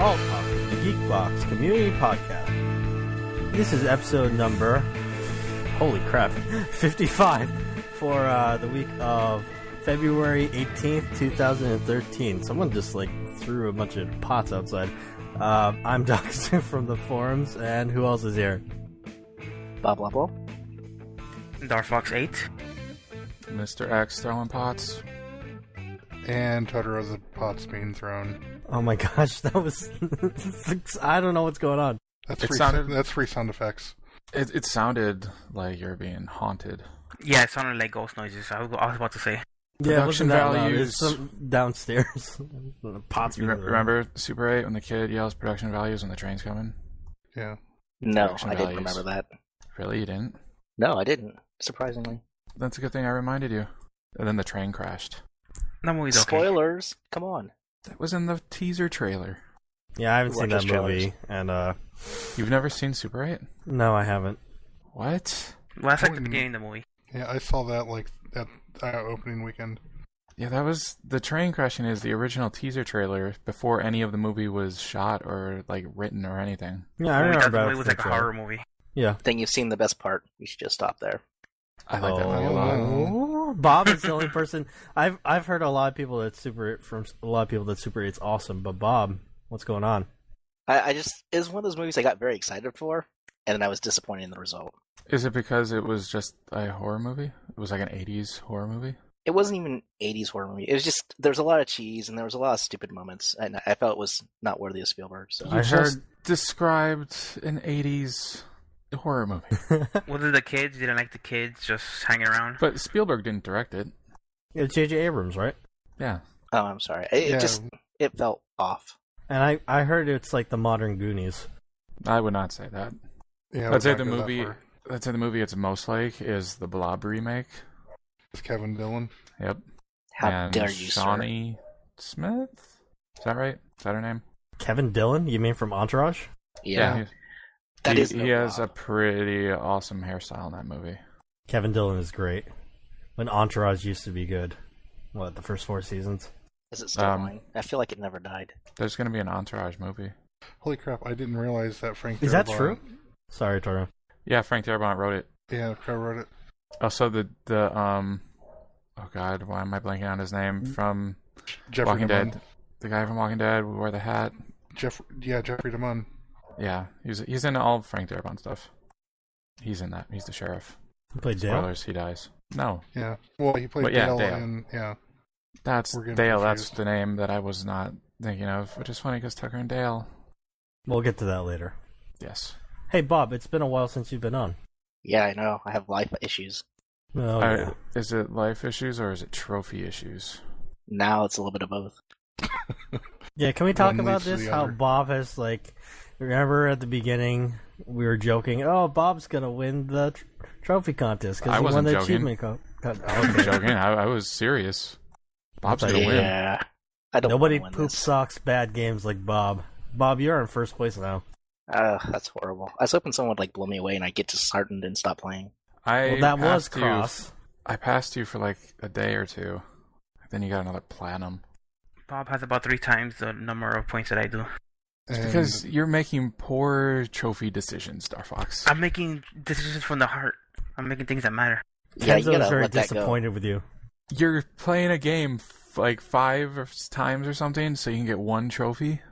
alltalk, the Geekbox community podcast. This is episode number, holy crap, 55 for the week of February 18th, 2013. Someone just threw a bunch of pots outside. I'm dakazu from the forums, and who else is here? Blah blah blah. Fox 8. Mr. X throwing pots. And Totoro the pots being thrown. Oh my gosh, that was... I don't know what's going on. That's free sound effects. It sounded like you're being haunted. Yeah, it sounded like ghost noises. I was about to say. Yeah, Production values. Some downstairs. Pots. You remember Super 8 when the kid yells production values when the train's coming? Yeah. No, Production I didn't values. remember that. Really, you didn't? No, I didn't. Surprisingly. That's a good thing I reminded you. And then the train crashed. That movie's okay. Spoilers. Come on. That was in the teaser trailer. Yeah, I haven't seen that Watch those movie, and You've never seen Super 8? no, I haven't. What? Well, that's like the beginning of the movie. Yeah, I saw that at opening weekend. Yeah, that was... The train crashing is the original teaser trailer before any of the movie was shot or, written or anything. Yeah, I The movie remember about it was like a horror movie. Yeah. I think you've seen the best part. You should just stop there. I like that movie a lot. Oh, Bob is the only person I've heard a lot of people that Super 8's awesome, but Bob, what's going on? I just... It was one of those movies I got very excited for, and then I was disappointed in the result. Is it because it was just a horror movie? It was like an 80s horror movie? It wasn't even 80s horror movie. It was just... There was a lot of cheese, and there was a lot of stupid moments, and I felt it was not worthy of Spielberg, so... You just described an 80s horror movie. Was it the kids? You didn't like the kids just hanging around? But Spielberg didn't direct it. It's J.J. Abrams, right? Yeah. Oh, I'm sorry. It felt off. And I heard it's like the modern Goonies. I would not say that. Yeah, I'd say the movie it's most like is the Blob remake. With Kevin Dillon. Yep. How dare you, Shawnee Smith? Is that right? Is that her name? Kevin Dillon? You mean from Entourage? Yeah. He has a pretty awesome hairstyle in that movie. Kevin Dillon is great. When Entourage used to be good. What, the first 4 seasons? Is it still going? I feel like it never died. There's going to be an Entourage movie. Holy crap, I didn't realize that Frank Is Darabont... that true? Sorry, Toro. Yeah, Frank Darabont wrote it. Yeah, Crow wrote it. Also, the oh god, why am I blanking on his name? From Jeffrey Walking DeMunn. Dead. The guy from Walking Dead who wore the hat. Jeffrey DeMunn. Yeah, he's in all Frank Darabont stuff. He's in that. He's the sheriff. He played Dale? Spoilers, he dies. No. Yeah. Well, he played Dale, in... Yeah. That's We're getting Dale, confused. that's the name that I was not thinking of, which is funny because Tucker and Dale. We'll get to that later. Yes. Hey, Bob, it's been a while since you've been on. Yeah, I know. I have life issues. Oh, yeah. Is it life issues or is it trophy issues? Now it's a little bit of both. Yeah, can we talk One about leads to this? the How other. Bob has, remember at the beginning, we were joking, oh, Bob's going to win the trophy contest because I he won wasn't the joking. achievement I wasn't joking. I was serious. Bob's That's going to win. Yeah. I don't Nobody wanna win poop this. socks bad games like Bob. Bob, you're in first place now. That's horrible. I was hoping someone would blow me away and I get disheartened and stop playing. Well, that was Cross. I passed you for a day or two. Then you got another platinum. Bob has about 3 times the number of points that I do. It's because you're making poor trophy decisions, Star Fox. I'm making decisions from the heart. I'm making things that matter. Yeah, you Kenzo gotta is very let that go. disappointed with you. You're playing a game 5 times or something, so you can get 1 trophy.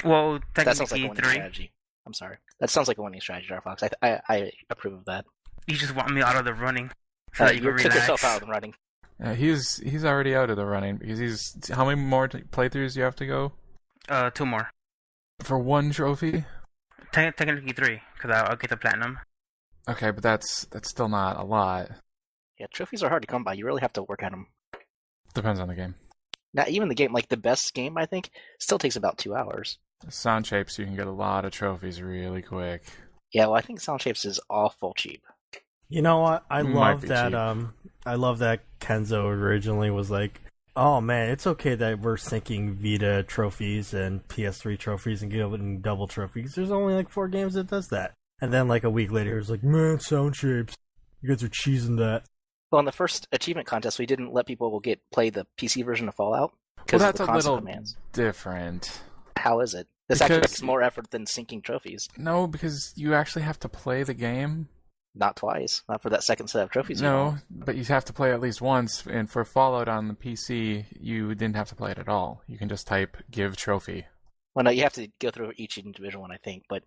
Well, That sounds like a technically winning 3. strategy. I'm sorry. That sounds like a winning strategy, Fox. I approve of that. You just want me out of the running. So that you You can took relax. yourself out of the running. He's already out of the running because how many more playthroughs do you have to go 2 more. for 1 trophy? Technically 3, because I'll get the platinum. Okay, but that's still not a lot. Yeah, trophies are hard to come by. You really have to work at them. Depends on the game. Now, even the game, the best game, I think, still takes about 2 hours. Sound shapes, you can get a lot of trophies really quick. Yeah, well, I think Sound Shapes is awful cheap. You know what? I Might love be that. cheap. I love that Kenzo originally was like, "Oh man, it's okay that we're syncing Vita trophies and PS3 trophies and getting double trophies. There's only 4 games that does that." And then a week later, he was like, "Man, Sound Shapes, you guys are cheesing that." Well, in the first achievement contest, we didn't let people play the PC version of Fallout Well, because that's of the a console little demands. different. How is it? This actually Because- takes more effort than syncing trophies. No, because you actually have to play the game. Not twice. Not for that second set of trophies. No, but you have to play at least once. And for Fallout on the PC, you didn't have to play it at all. You can just type "give trophy." Well, no, you have to go through each individual one, I think. But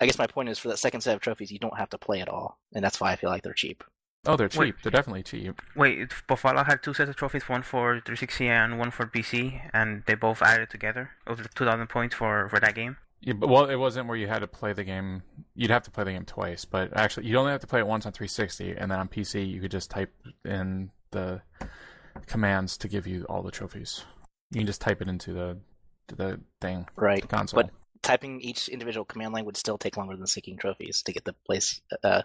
I guess my point is, for that second set of trophies, you don't have to play at all, and that's why I feel like they're cheap. Oh, they're cheap. Wait. They're definitely cheap. Wait, but Fallout had 2 sets of trophies, one for 360 and one for PC, and they both added together over 2,000 points for that game. Yeah, but, well, it wasn't where you had to play the game. You'd have to play the game twice, but actually, you only have to play it once on 360, and then on PC, you could just type in the commands to give you all the trophies. You can just type it into the thing, Right. the console. But typing each individual command line would still take longer than syncing trophies to get the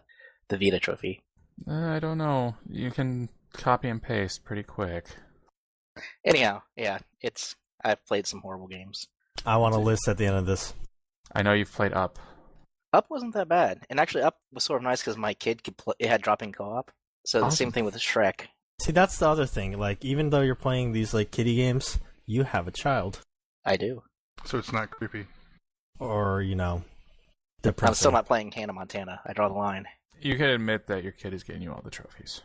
Vita trophy. I don't know. You can copy and paste pretty quick. Anyhow, yeah, I've played some horrible games. I want a list at the end of this. I know you've played Up. Up wasn't that bad, and actually Up was sort of nice because my kid could play. It had drop-in co-op, so the Awesome. same thing with Shrek. See, that's the other thing. Like, even though you're playing these like kiddie games, you have a child, I do. So it's not creepy. or I'm depressing. still not playing Hannah Montana. I draw the line. You can admit that your kid is getting you all the trophies.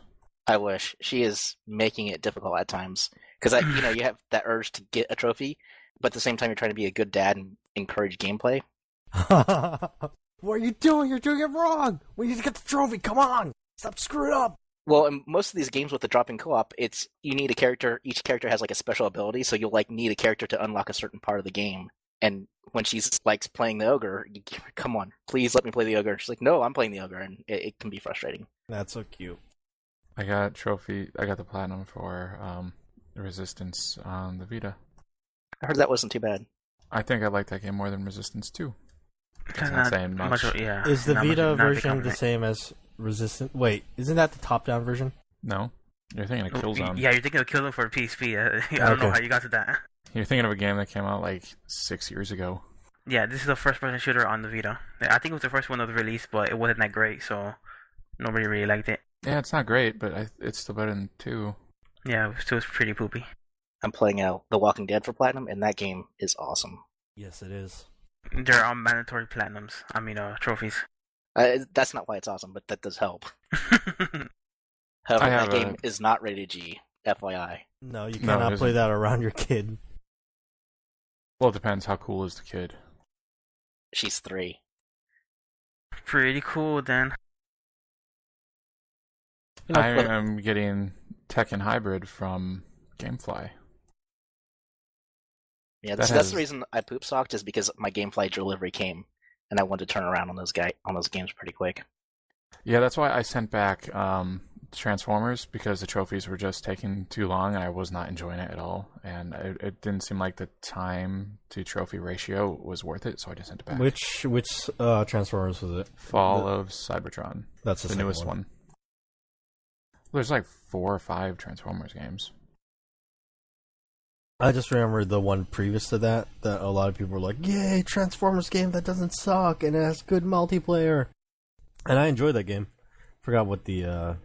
I wish. She is making it difficult at times because you have that urge to get a trophy, but at the same time you're trying to be a good dad and encourage gameplay. What are you doing? You're doing it wrong. We need to get the trophy. Come on, stop screwing up. Well, in most of these games with the drop-in co-op, it's you need a character. Each character has like a special ability, so you'll need a character to unlock a certain part of the game. And when she's playing the ogre, come on, please let me play the ogre. She's like, no, I'm playing the ogre, and it can be frustrating. That's so cute. I got the platinum for Resistance on the Vita. I heard that wasn't too bad. I think I like that game more than Resistance 2. That's not Not saying much. Yeah, Is the not Vita much- not a big version the compliment. same as Resistance? Wait, isn't that the top-down version? No, you're thinking of Killzone. Yeah, you're thinking of Killzone for PSP. I don't know Okay. how you got to that. You're thinking of a game that came out like 6 years ago. Yeah, this is the first-person shooter on the Vita. I think it was the first one of the release, but it wasn't that great, so nobody really liked it. Yeah, it's not great, but it's still better than 2. Yeah, it was pretty poopy. I'm playing The Walking Dead for platinum, and that game is awesome. Yes, it is. There are mandatory platinums. I mean, trophies. That's not why it's awesome, but that does help. I However, have that game is not rated G, FYI. No, you No, it cannot play isn't. that around your kid. Well, it depends. How cool is the kid? She's 3. Pretty cool, then. I am getting Tekken Hybrid from GameFly. Yeah, That that's has- the reason I poop socked is because my GameFly delivery came, and I wanted to turn around on those games pretty quick. Yeah, that's why I sent back Transformers, because the trophies were just taking too long and I was not enjoying it at all. And it didn't seem like the time to trophy ratio was worth it, so I just sent it back. Which Transformers was it? Fall of Cybertron, That's the second newest one. There's like 4 or 5 Transformers games. I just remember the one previous to that a lot of people were like, "Yay, Transformers game that doesn't suck and it has good multiplayer," and I enjoyed that game. Forgot what the it was.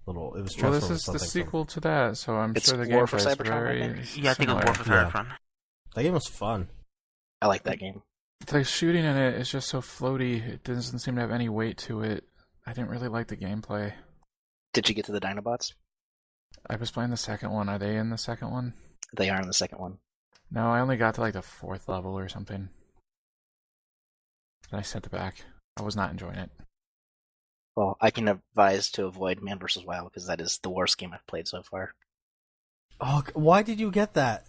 Well, Transformers this is the something. sequel to that, so I'm It's sure the War for gameplay is Cybertron, I very think? Yeah, I think it was similar. War for Yeah. Cybertron. That game was fun. I like that game. The shooting in it is just so floaty. It doesn't seem to have any weight to it. I didn't really like the gameplay. Did you get to the Dinobots? I was playing the second one. Are they in the second one? They are in the second one. No, I only got to like the 4th level or something. Then I sent it back. I was not enjoying it. Well, I can advise to avoid Man vs. Wild because that is the worst game I've played so far. Oh, why did you get that?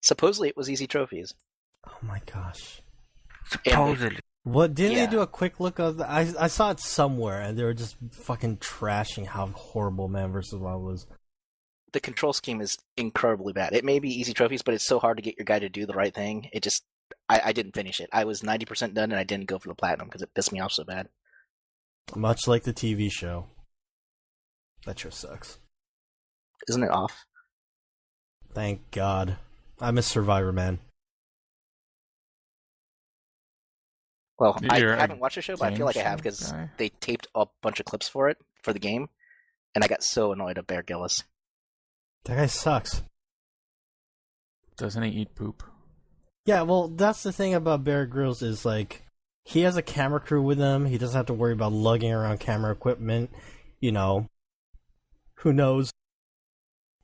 Supposedly it was easy trophies. Oh my gosh! Supposedly. What didn't Yeah. they do a quick look of? I saw it somewhere, and they were just fucking trashing how horrible Man vs. Wild was. The control scheme is incredibly bad. It may be easy trophies, but it's so hard to get your guy to do the right thing. It just, I didn't finish it. I was 90% done, and I didn't go for the platinum because it pissed me off so bad. Much like the TV show. That show sucks. Isn't it off? Thank God. I miss Survivor, man. Well, You're I a haven't watched the show, but I feel like I have game because guy? they taped a bunch of clips for the game, and I got so annoyed at Bear Gillis. That guy sucks. Doesn't he eat poop? Yeah, well, that's the thing about Bear Grylls is, like, he has a camera crew with him. He doesn't have to worry about lugging around camera equipment. You know, who knows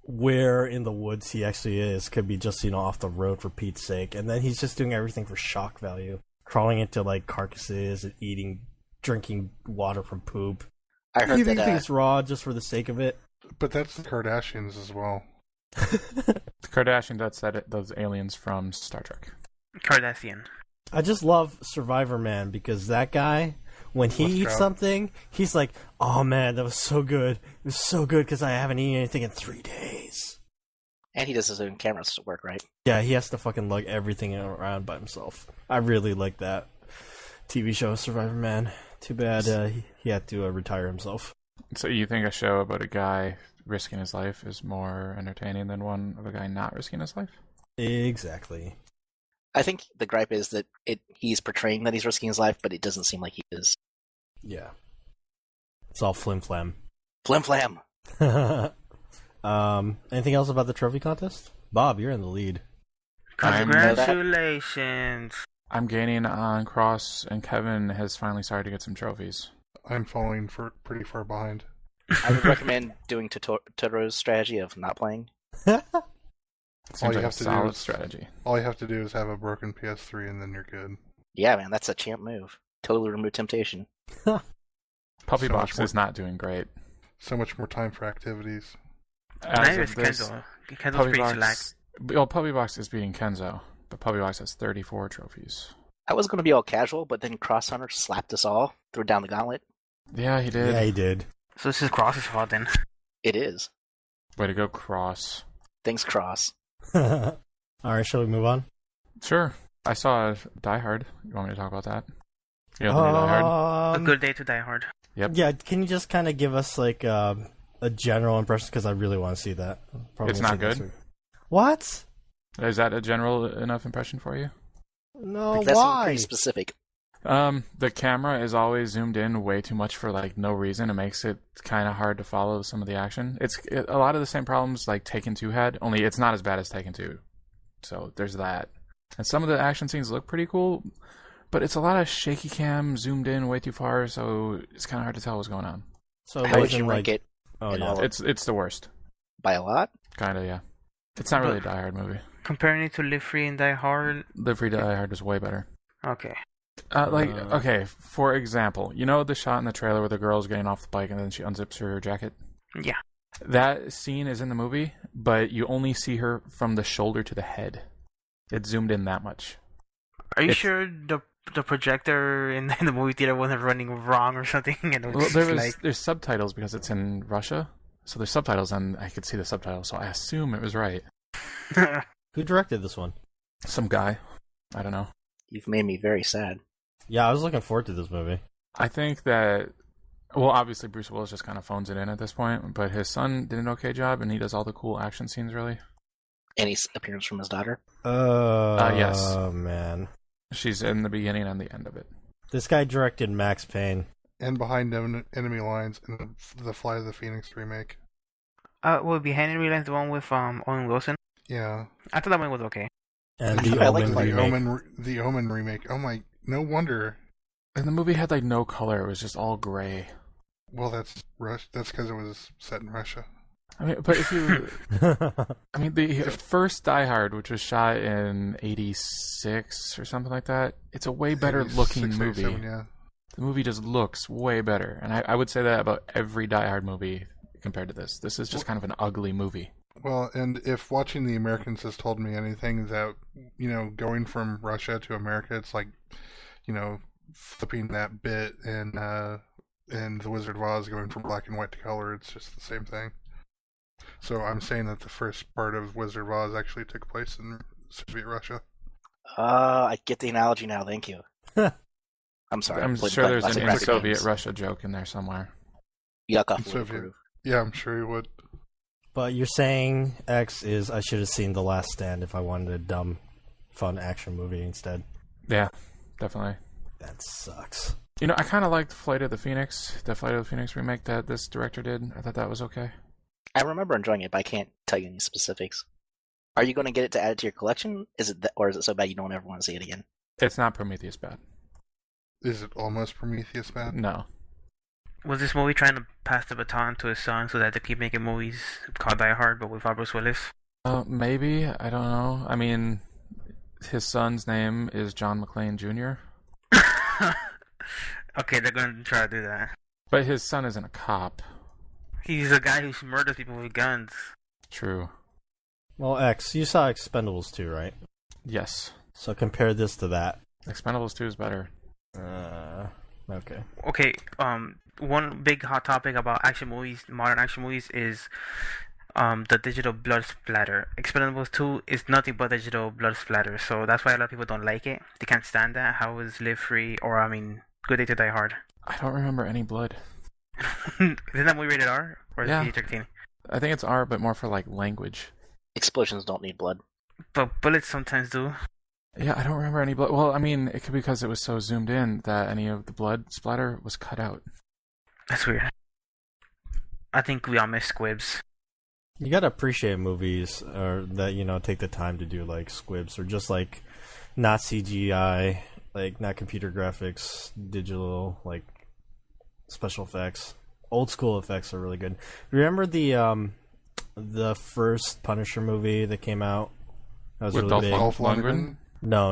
where in the woods he actually is. Could be just, off the road for Pete's sake. And then he's just doing everything for shock value. Crawling into, like, carcasses and drinking water from poop. I heard Eating that things raw just for the sake of it. But that's the Kardashians as well. The Kardashian, that's those aliens from Star Trek. Cardassian. I just love Survivor Man because that guy, when he eats something, he's like, "Oh man, that was so good. It was so good because I haven't eaten anything in 3 days." and he does his own camera work, right? Yeah, he has to fucking lug everything around by himself. I really like that TV show, Survivor Man. Too bad he had to retire himself. So you think a show about a guy risking his life is more entertaining than one of a guy not risking his life? Exactly. I think the gripe is that he's portraying that he's risking his life, but it doesn't seem like he is. Yeah. It's all flim-flam. Flim-flam! Anything else about the trophy contest? Bob, you're in the lead. Congratulations! I'm gaining on Cross, and Kevin has finally started to get some trophies. I'm falling pretty far behind. I would recommend doing Totoro's strategy of not playing. Seems like a solid strategy. All you have to do is have a broken PS3 and then you're good. Yeah, man, that's a champ move. Totally remove temptation. Puppybox is not doing great. So much more time for activities. Neither is Kenzo. Kenzo's pretty select. Well, Puppybox is beating Kenzo, but Puppybox has 34 trophies. I was going to be all casual, but then Cross Hunter slapped us all, threw down the gauntlet. Yeah, he did. Yeah, he did. So this is Cross's fault then. It is. Way to go, Cross. Thanks, Cross. Alright, shall we move on? Sure. I saw Die Hard. You want me to talk about that? You know the new Die Hard? A good day to die hard. Yep. Yeah, can you just kind of give us like a general impression? Because I really want to see that. Probably It's not good? What? Is that a general enough impression for you? No, That's why? pretty specific. The camera is always zoomed in way too much for like no reason. It makes it kind of hard to follow some of the action. It's a lot of the same problems like Taken 2 had, only it's not as bad as Taken 2. So there's that. And some of the action scenes look pretty cool, but it's a lot of shaky cam zoomed in way too far, so it's kind of hard to tell what's going on. So How would you rank it? Oh in yeah, all of- It's the worst. By a lot? Kind of, yeah. It's not really a Die Hard movie. Comparing it to Live Free and Die Hard. Live Free Die Hard is way better. Okay. Okay, for example, you know the shot in the trailer where the girl's getting off the bike and then she unzips her jacket? Yeah. That scene is in the movie, but you only see her from the shoulder to the head. It's zoomed in that much. Are you sure the projector in the movie theater wasn't running wrong or something? And it was There's subtitles because it's in Russia, so there's subtitles and I could see the subtitles, so I assume it was right. Who directed this one? Some guy. I don't know. You've made me very sad. Yeah, I was looking forward to this movie. I think that, well, obviously Bruce Willis just kind of phones it in at this point, but his son did an okay job, and he does all the cool action scenes, really. Any appearance from his daughter? Yes. Oh, man. She's in the beginning and the end of it. This guy directed Max Payne. And Behind Enemy Lines in the Flight of the Phoenix remake. Well, Behind Enemy Lines, the one with Owen Wilson. Yeah. I thought that one was okay. And I the like Omen the remake. The Omen remake. Oh my, no wonder. And the movie had like no color; it was just all gray. Well, that's because it was set in Russia. I mean, but if you, I mean, the first Die Hard, which was shot in '86 or something like that, it's a way better looking movie. Yeah. The movie just looks way better, and I would say that about every Die Hard movie compared to this. This is just kind of an ugly movie. Well, and if watching The Americans has told me anything, that, going from Russia to America, it's like, flipping that bit and The Wizard of Oz going from black and white to color, it's just the same thing. So I'm saying that the first part of Wizard of Oz actually took place in Soviet Russia. I get the analogy now, thank you. I'm sorry. I'm sure there's an Soviet Russia joke in there somewhere. Yakov would Soviet. approve. Yeah, I'm sure he would. But you're saying X is I should have seen The Last Stand if I wanted a dumb, fun action movie instead. Yeah, definitely. That sucks. I kind of liked the Flight of the Phoenix remake that this director did. I thought that was okay. I remember enjoying it, but I can't tell you any specifics. Are you going to get it to add it to your collection? Or is it so bad you don't ever want to see it again? It's not Prometheus bad. Is it almost Prometheus bad? No. Was this movie trying to pass the baton to his son so that they keep making movies called Die Hard, but without Bruce Willis? Maybe. I don't know. I mean, his son's name is John McClane Jr. Okay, they're going to try to do that. But his son isn't a cop. He's a guy who murders people with guns. True. Well, X, you saw Expendables 2, right? Yes. So compare this to that. Expendables 2 is better. Okay. Okay, one big hot topic about action movies, modern action movies, is the digital blood splatter. Expendables 2 is nothing but digital blood splatter, so that's why a lot of people don't like it. They can't stand that. How is Live Free, or Good Day to Die Hard? I don't remember any blood. Isn't that movie rated R? Or is Yeah. it PG-13? I think it's R, but more for like language. Explosions don't need blood. But bullets sometimes do. Yeah, I don't remember any blood. Well, I mean, it could be because it was so zoomed in that any of the blood splatter was cut out. That's weird. I think we all miss squibs. You gotta appreciate movies that take the time to do like squibs or just like not CGI, like not computer graphics, digital like special effects. Old school effects are really good. Remember the first Punisher movie that came out? That was With really big. Dolph No.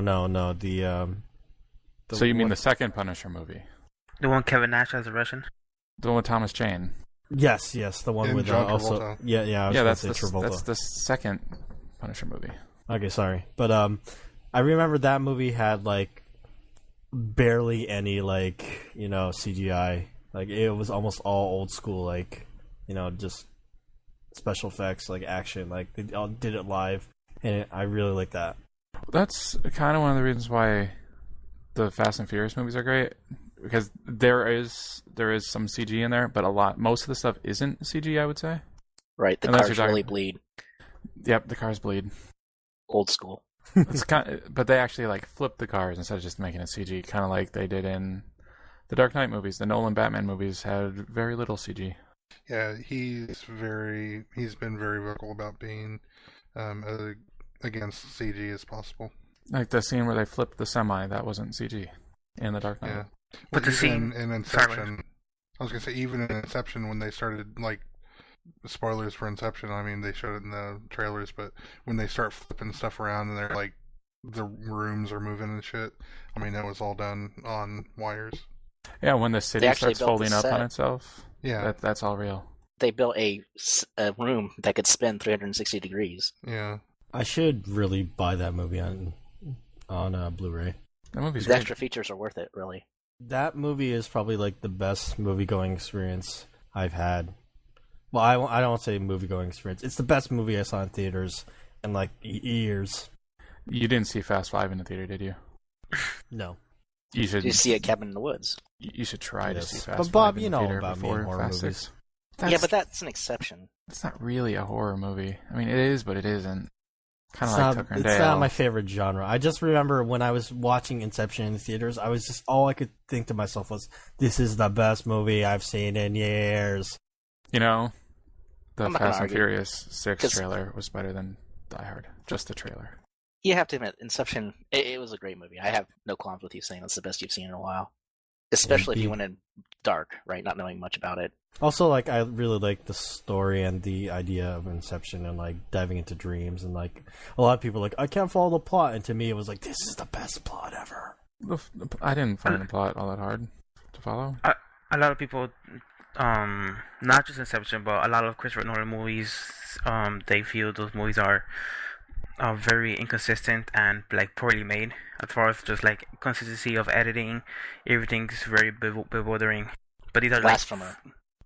So you mean the second Punisher movie? The one Kevin Nash as a Russian? The one with Thomas Jane? Yes, the one And with John also Travolta. yeah. I was Yeah, gonna that's say the, Travolta. that's the second Punisher movie. Okay, sorry, but I remember that movie had like barely any like CGI. Like it was almost all old school, like just special effects, like action. Like they all did it live, and I really like that. That's kind of one of the reasons why the Fast and Furious movies are great, because there is some CG in there, but most of the stuff isn't CG, I would say. Right, the Unless cars you're really talking- bleed. Yep, the cars bleed. Old school. It's but they actually like flip the cars instead of just making it CG, kind of like they did in the Dark Knight movies. The Nolan Batman movies had very little CG. Yeah, he's been very vocal about being against CG as possible. Like the scene where they flipped the semi, that wasn't CG in the Dark Knight. Yeah, But the even scene- in Inception, I was gonna say even in Inception when they started like spoilers for Inception. I mean they showed it in the trailers, but when they start flipping stuff around and they're like the rooms are moving and shit. I mean that was all done on wires. Yeah, when the city actually starts built the folding up on set. itself, Yeah, that's all real. They built a room that could spin 360 degrees. yeah. I should really buy that movie on Blu-ray. That movie's The great. extra features are worth it, really. That movie is probably like the best movie-going experience I've had. Well, I don't say movie-going experience. It's the best movie I saw in theaters in like years. You didn't see Fast 5 in the theater, did you? No. You should. Did you see a Cabin in the Woods? You should try Yes. to see Fast But 5 Bob, in you the know theater about me before and horror Fast movies. 6. Yeah, but that's an exception. It's not really a horror movie. I mean, it is, but it isn't. Kind of It's like not, Tucker and it's Dale. not my favorite genre. I just remember when I was watching Inception in the theaters, I was just all I could think to myself was, "This is the best movie I've seen in years." You know, the I'm not gonna Fast and argue. Furious 6 'Cause- trailer was better than Die Hard. Just the trailer. You have to admit, Inception, it was a great movie. I have no qualms with you saying it's the best you've seen in a while. Especially if you went in dark, right? Not knowing much about it. Also, like I really like the story and the idea of Inception and like diving into dreams and like a lot of people are like I can't follow the plot, and to me it was like this is the best plot ever. I didn't find the plot all that hard to follow. A lot of people, not just Inception, but a lot of Christopher Nolan movies, they feel those movies are very inconsistent and like poorly made as far as just like consistency of editing. Everything's very bewildering. But these are Blasphemer.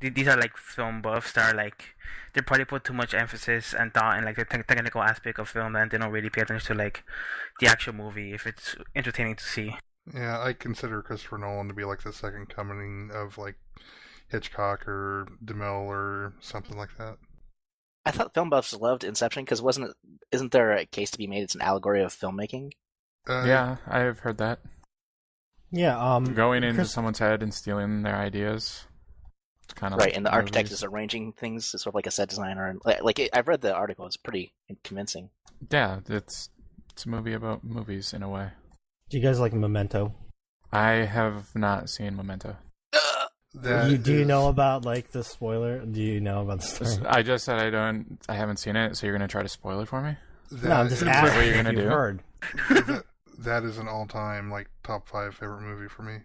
these are like film buffs that are like they probably put too much emphasis and thought in like the technical aspect of film, and they don't really pay attention to like the actual movie if it's entertaining to see. Yeah, I consider Christopher Nolan to be like the second coming of like Hitchcock or DeMille or something like that. I thought film buffs loved Inception because isn't there a case to be made? It's an allegory of filmmaking. Yeah, I have heard that. Yeah, Going into Chris- someone's head and stealing their ideas. It's kind of Right, and the architect movies. is arranging things. It's sort of like a set designer. And I've read the article; it's pretty convincing. Yeah, it's a movie about movies in a way. Do you guys like Memento? I have not seen Memento. Do you know about like the spoiler? Do you know about the story? I just said I haven't seen it, so you're gonna try to spoil it for me? No, I'm just asking what you're if gonna you do. heard. That is an all-time like top 5 favorite movie for me.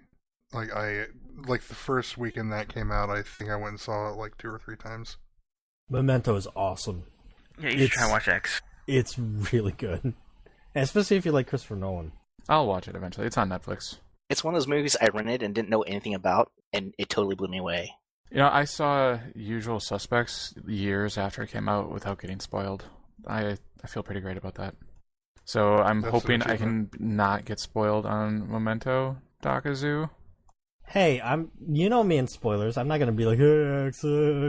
Like the first weekend that came out, I think I went and saw it like 2 or 3 times. Memento is awesome. Yeah, you should try and watch X. It's really good, and especially if you like Christopher Nolan. I'll watch it eventually. It's on Netflix. It's one of those movies I rented and didn't know anything about, and it totally blew me away. You know, I saw Usual Suspects years after it came out without getting spoiled. I feel pretty great about that. So I'm hoping I can not get spoiled on Memento, Dakazu. Hey, you know me and spoilers. I'm not gonna be like, hey, X,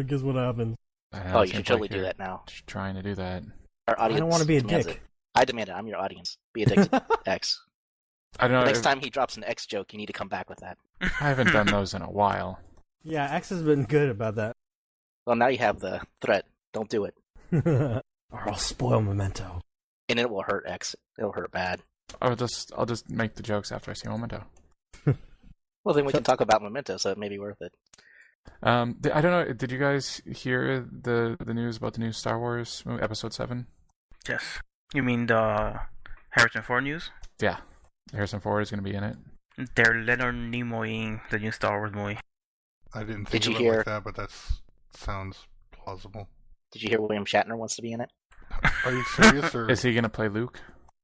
guess what happened. Oh, you should totally do that now. Trying to do that. Our audience I don't want to be a demands dick. it. I demand it. I'm your audience. Be a dick to X. I don't know. Next time he drops an X joke, you need to come back with that. I haven't done those in a while. Yeah, X has been good about that. Well, now you have the threat. Don't do it. Or I'll spoil Memento. And it will hurt X. It'll hurt bad. I'll just make the jokes after I see Memento. Well, then we can talk about Memento, so it may be worth it. I don't know. Did you guys hear the news about the new Star Wars movie, Episode 7? Yes. You mean the Harrison Ford news? Yeah. Harrison Ford is going to be in it. They're Leonard Nimoying the new Star Wars movie. I didn't think Did you of it hear- like that, but that sounds plausible. Did you hear William Shatner wants to be in it? Are you serious? Or Is he going to play Luke?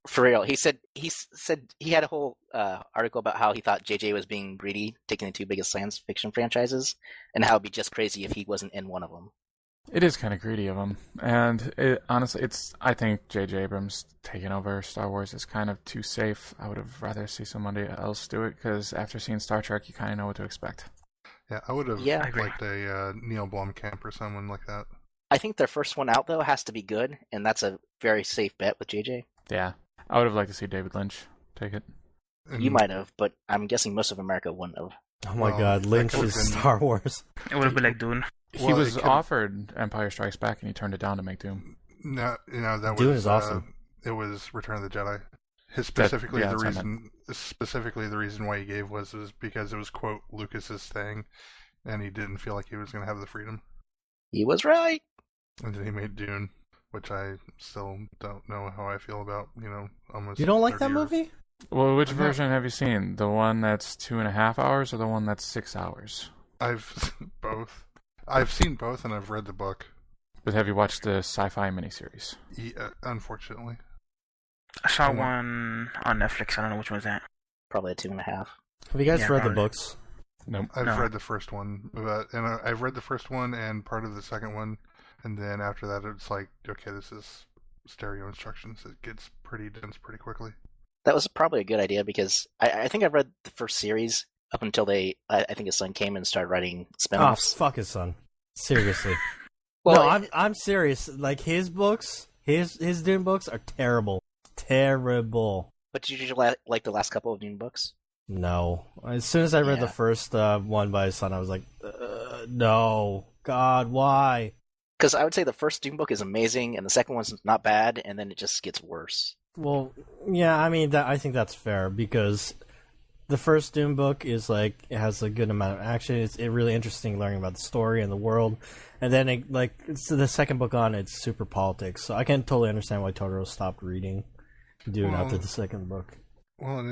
For real. He said he had a whole article about how he thought JJ was being greedy, taking the 2 biggest science fiction franchises, and how it'd be just crazy if he wasn't in one of them. It is kind of greedy of him, and honestly, I think J.J. Abrams taking over Star Wars is kind of too safe. I would have rather see somebody else do it, because after seeing Star Trek, you kind of know what to expect. Yeah, I would have Yeah, I agree. liked a Neil Blomkamp or someone like that. I think their first one out, though, has to be good, and that's a very safe bet with JJ. Yeah, I would have liked to see David Lynch take it. And You might have, but I'm guessing most of America wouldn't have. Oh my Well, god, that Lynch could've is been- Star Wars. It would have been like Dune. He Well, was it could've- offered Empire Strikes Back, and he turned it down to make Doom. No, that Dune was is awesome. It was Return of the Jedi. Yeah, Specifically, that's the what I meant. reason why he gave was because it was quote Lucas's thing, and he didn't feel like he was going to have the freedom. He was right. And then he made Dune, which I still don't know how I feel about. Almost. You don't like 30 that years. movie? Well, which I'm not- version have you seen? The one that's 2.5 hours, or the one that's 6 hours? I've both. I've seen both, and I've read the book. But have you watched the sci-fi miniseries? Unfortunately, I saw Oh, wow. one on Netflix. I don't know which one was that. Probably a 2.5. Have you guys Yeah, read the probably. books? Nope. I've No. read the first one, I've read the first one and part of the second one, and then after that, it's like, okay, this is stereo instructions. It gets pretty dense pretty quickly. That was probably a good idea because I think I read the first series up until I think his son came and started writing Oh, spin-offs. fuck his son. Seriously. Well, No, I'm serious. Like his books, his Dune books are terrible. Terrible. But did you like the last couple of Dune books? No. As soon as I read the Yeah. first one by his son, I was like, no. God, why? Because I would say the first Dune book is amazing, and the second one's not bad, and then it just gets worse. Well, yeah, I mean, I think that's fair because the first Dune book is like it has a good amount of action. It's really interesting learning about the story and the world, and then it's the second book on it's super politics. So I can totally understand why Totoro stopped reading Dune after the second book. Well, and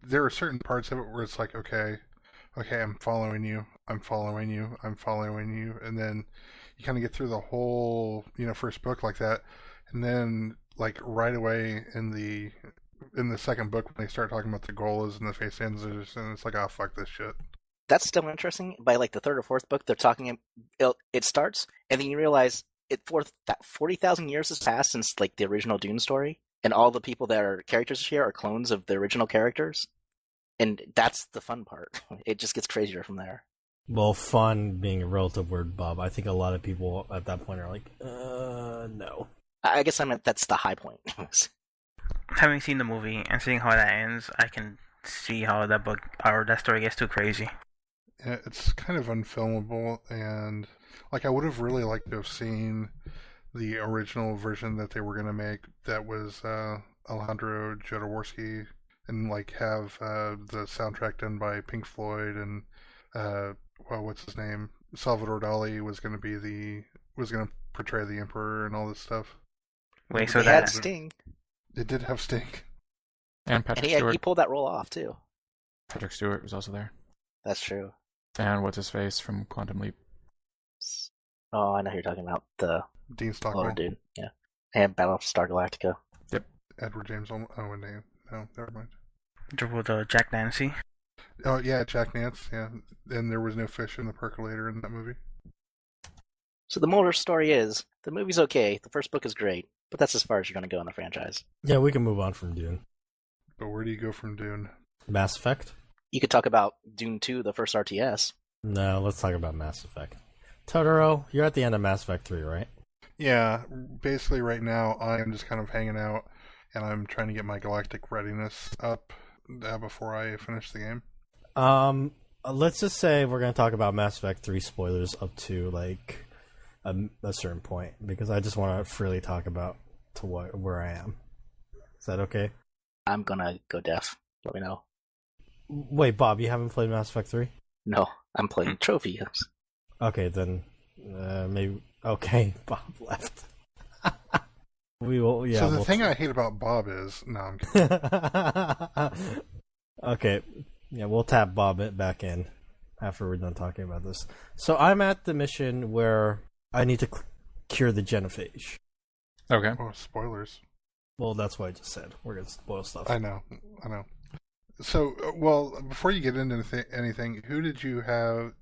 there are certain parts of it where it's like, okay, I'm following you, I'm following you, I'm following you, and then you kind of get through the whole, first book like that, and then like right away in the second book when they start talking about the golas and the face sensors, and it's like, oh fuck this shit. That's still interesting. By like the third or fourth book, they're talking. It starts, and then you realize that 40,000 years has passed since like the original Dune story, and all the people that are characters here are clones of the original characters, and that's the fun part. It just gets crazier from there. Well, fun being a relative word, Bob. I think a lot of people at that point are like, no. I guess I meant that's the high point. Having seen the movie and seeing how that ends, I can see how that book or that story gets too crazy. It's kind of unfilmable, and like I would have really liked to have seen the original version that they were gonna make that was Alejandro Jodorowsky, and like have the soundtrack done by Pink Floyd and what's his name? Salvador Dali was gonna portray the Emperor and all this stuff. Wait, so They had that Sting, It did have Sting. And and Patrick he Stewart. pulled that role off too. Patrick Stewart was also there. That's true. And what's his face from Quantum Leap? Oh, I know who you're talking about, the Dean older Stockwell. dude. Yeah, and Battlestar Galactica. Edward James Olmos. Oh, no, never mind. with Jack Nancy. Oh yeah, Jack Nance. Yeah, and there was no fish in the percolator in that movie. So the moral story is, the movie's okay, the first book is great, but that's as far as you're going to go in the franchise. Yeah, we can move on from Dune. But where do you go from Dune? Mass Effect? You could talk about Dune 2, the first RTS. No, let's talk about Mass Effect. Totoro, you're at the end of Mass Effect 3, right? Yeah, basically right now I am just kind of hanging out, and I'm trying to get my galactic readiness up before I finish the game. Let's just say we're going to talk about Mass Effect 3 spoilers up to, like, a certain point, because I just want to freely talk about where I am. Is that okay? I'm going to go deaf. Let me know. Wait, Bob, you haven't played Mass Effect 3? No, I'm playing trophies. Okay, then maybe. Okay, Bob left. We will. Yeah. So the thing I hate about Bob is no, I'm kidding. Okay, yeah, we'll tap Bob back in after we're done talking about this. So I'm at the mission where I need to cure the genophage. Okay. Oh, spoilers. Well, that's what I just said. We're gonna spoil stuff. I know. So, well, before you get into anything, who did you have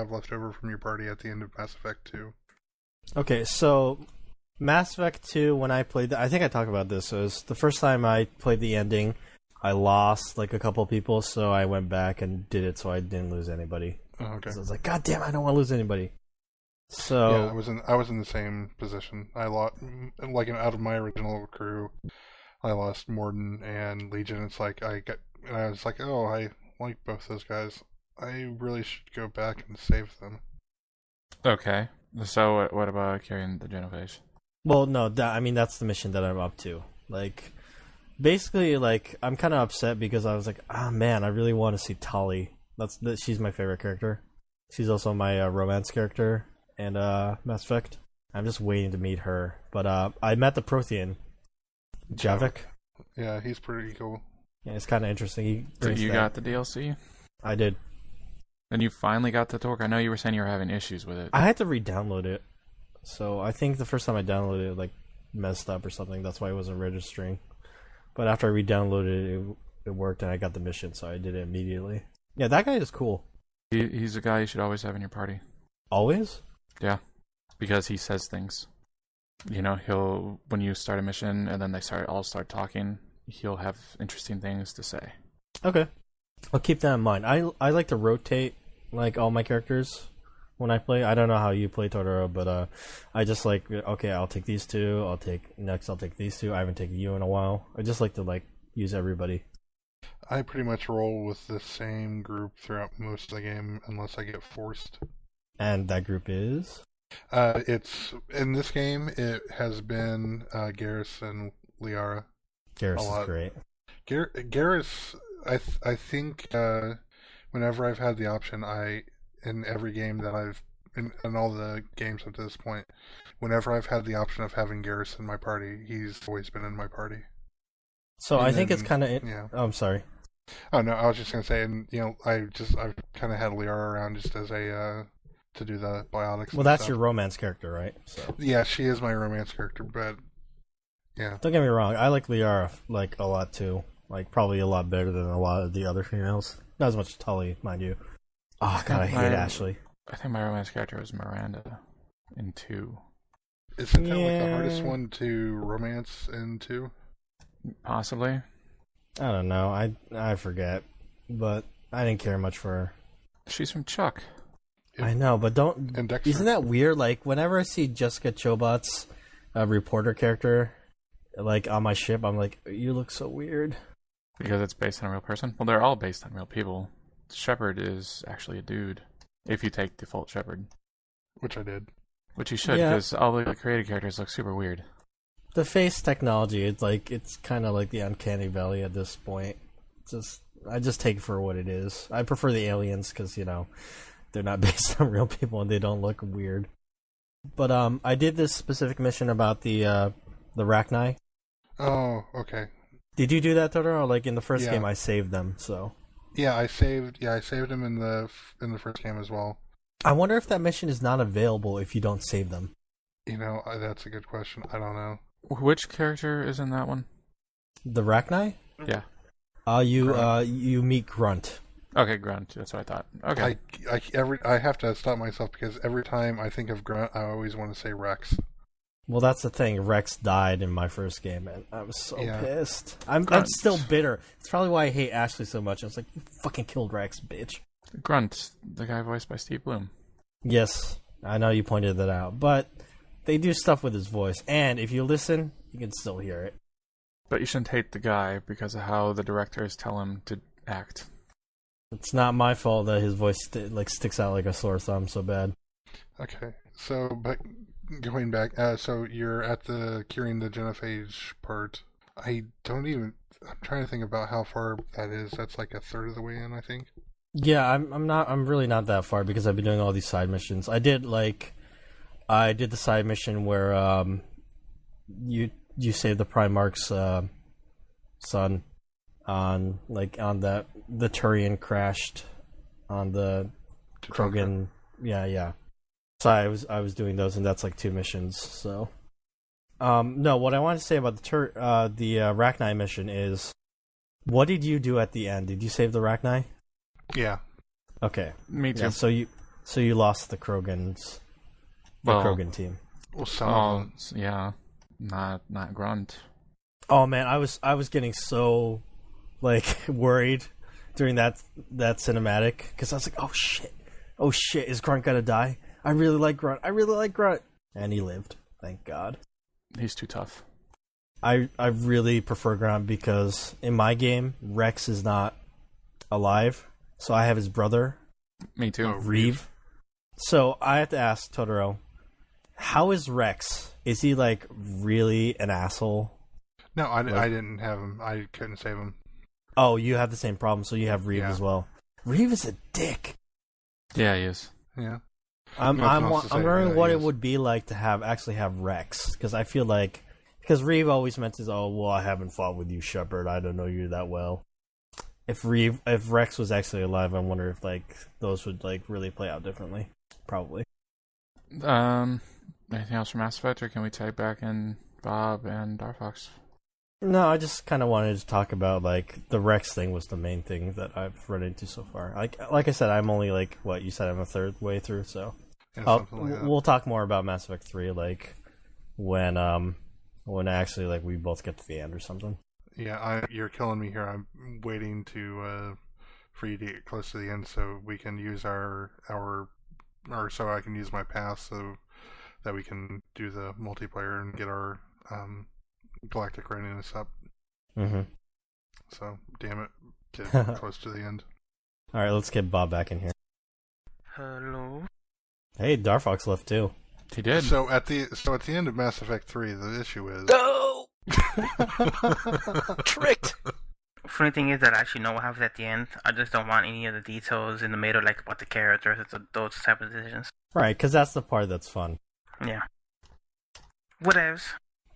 left over from your party at the end of Mass Effect 2? Okay, so Mass Effect 2, when I played I think I talked about this. It was the first time I played the ending. I lost like a couple people, so I went back and did it so I didn't lose anybody. Oh, okay. So I was like, God damn, I don't want to lose anybody. So Yeah, I was in the same position. I lost, like, out of my original crew, I lost Morden and Legion. It's like I was like, oh, I like both those guys. I really should go back and save them. Okay. So what about carrying the genophage? well, no, that's the mission that I'm up to. Like, basically, like, I'm kind of upset because I was like, ah, man, I really want to see Tali. She's my favorite character. She's also my romance character in Mass Effect. I'm just waiting to meet her. But I met the Prothean, Javik. Yeah, he's pretty cool. Yeah, it's kind of interesting. So you got the DLC? I did. And you finally got the torque? I know you were saying you were having issues with it. I had to re-download it. So I think the first time I downloaded it, like, messed up or something. That's why it wasn't registering. But after I re-downloaded it, it worked and I got the mission, so I did it immediately. Yeah, that guy is cool. He's a guy you should always have in your party. Always? Yeah. Because he says things. You know, when you start a mission and then they all start talking, he'll have interesting things to say. Okay. I'll keep that in mind. I like to rotate, like, all my characters when I play. I don't know how you play Totoro, but I just like, okay, I'll take these two. I'll take these two. I haven't taken you in a while. I just like to, like, use everybody. I pretty much roll with the same group throughout most of the game unless I get forced. And that group is? It's in this game. It has been Garrus and Liara. Garrus is great. Garrus, I think whenever I've had the option, in every game that I've in all the games up to this point, whenever I've had the option of having Garrus in my party, he's always been in my party. So And I think then, it's kind of. yeah. Oh, I'm sorry. Oh no, I was just gonna say, and I've kind of had Liara around just as a to do the biotics. Well, that's your romance character, right? So Yeah, she is my romance character, but yeah. don't get me wrong. I like Liara like a lot too. Like probably a lot better than a lot of the other females. Not as much as Tully, mind you. Oh God, I hate Ashley. I think my romance character was Miranda in 2. Isn't that like the hardest one to romance in 2? Possibly. I don't know. I forget, but I didn't care much for her. She's from Chuck. I know, but don't. And Dexter. Isn't that weird? Like whenever I see Jessica Chobot's reporter character, like on my ship, I'm like, you look so weird. Because it's based on a real person? Well, they're all based on real people. Shepard is actually a dude. If you take default Shepard. Which I did. Which you should, because all the created characters look super weird. The face technology, it's kind of like the uncanny valley at this point. I just take it for what it is. I prefer the aliens because they're not based on real people and they don't look weird. But I did this specific mission about the Rachni. Oh, okay. Did you do that, Totoro? Like in the first game, I saved them. So I saved them in the first game as well. I wonder if that mission is not available if you don't save them. That's a good question. I don't know. Which character is in that one? The Rachni? Yeah. You meet Grunt. Okay, Grunt. That's what I thought. Okay. I have to stop myself because every time I think of Grunt, I always want to say Rex. Well, that's the thing. Rex died in my first game, and I was so pissed. I'm still bitter. It's probably why I hate Ashley so much. I was like, you fucking killed Rex, bitch. Grunt, the guy voiced by Steve Bloom. Yes, I know you pointed that out, but they do stuff with his voice, and if you listen, you can still hear it. But you shouldn't hate the guy because of how the directors tell him to act. It's not my fault that his voice sticks out like a sore thumb so bad. Okay, but going back, so you're at the curing the genophage part. I'm trying to think about how far that is. That's like a third of the way in, I think. Yeah, I'm really not that far because I've been doing all these side missions. I did the side mission where you save the Primarch's son on that the Turian crashed on the Krogan. Yeah. So I was doing those, and that's like 2 missions. So, no, what I wanted to say about the Rachni mission is, what did you do at the end? Did you save the Rachni? Yeah. Okay. Me too. Yeah, so you lost the Krogans, Krogan team. Well, some of them. Yeah, not Grunt. Oh man, I was getting so worried during that cinematic because I was like, oh shit, is Grunt gonna die? I really like Grunt, and he lived. Thank God. He's too tough. I really prefer Grunt because in my game Rex is not alive, so I have his brother. Me too. Reeve. So I have to ask Totoro, how is Rex? Is he really an asshole? No, I didn't have him. I couldn't save him. Oh, you have the same problem, so you have Reeve as well. Reeve is a dick. Yeah, he is. Yeah. I'm wondering what it would be like to actually have Rex, because I feel because Reeve always mentions, oh well, I haven't fought with you, Shepard. I don't know you that well. If Rex was actually alive, I wonder if those would really play out differently. Probably. Anything else from Mass Effect, or can we tag back in Bob and Darfox? No, I just kind of wanted to talk about the Rex thing was the main thing that I've run into so far. Like I said, I'm only what you said, I'm a third way through, so we'll talk more about Mass Effect 3 when actually we both get to the end or something. Yeah, you're killing me here. I'm waiting for you to get close to the end so we can use so I can use my pass so that we can do the multiplayer and get our galactic readiness up. Mm-hmm. So, damn it, get close to the end. All right, let's get Bob back in here. Hello. Hey, Darfox left too. He did. So at the end of Mass Effect 3, the issue is No. Tricked. Funny thing is that I actually know what happens at the end. I just don't want any of the details in the middle, about the characters. It's those type of decisions. Right, because that's the part that's fun. Yeah. Whatevs.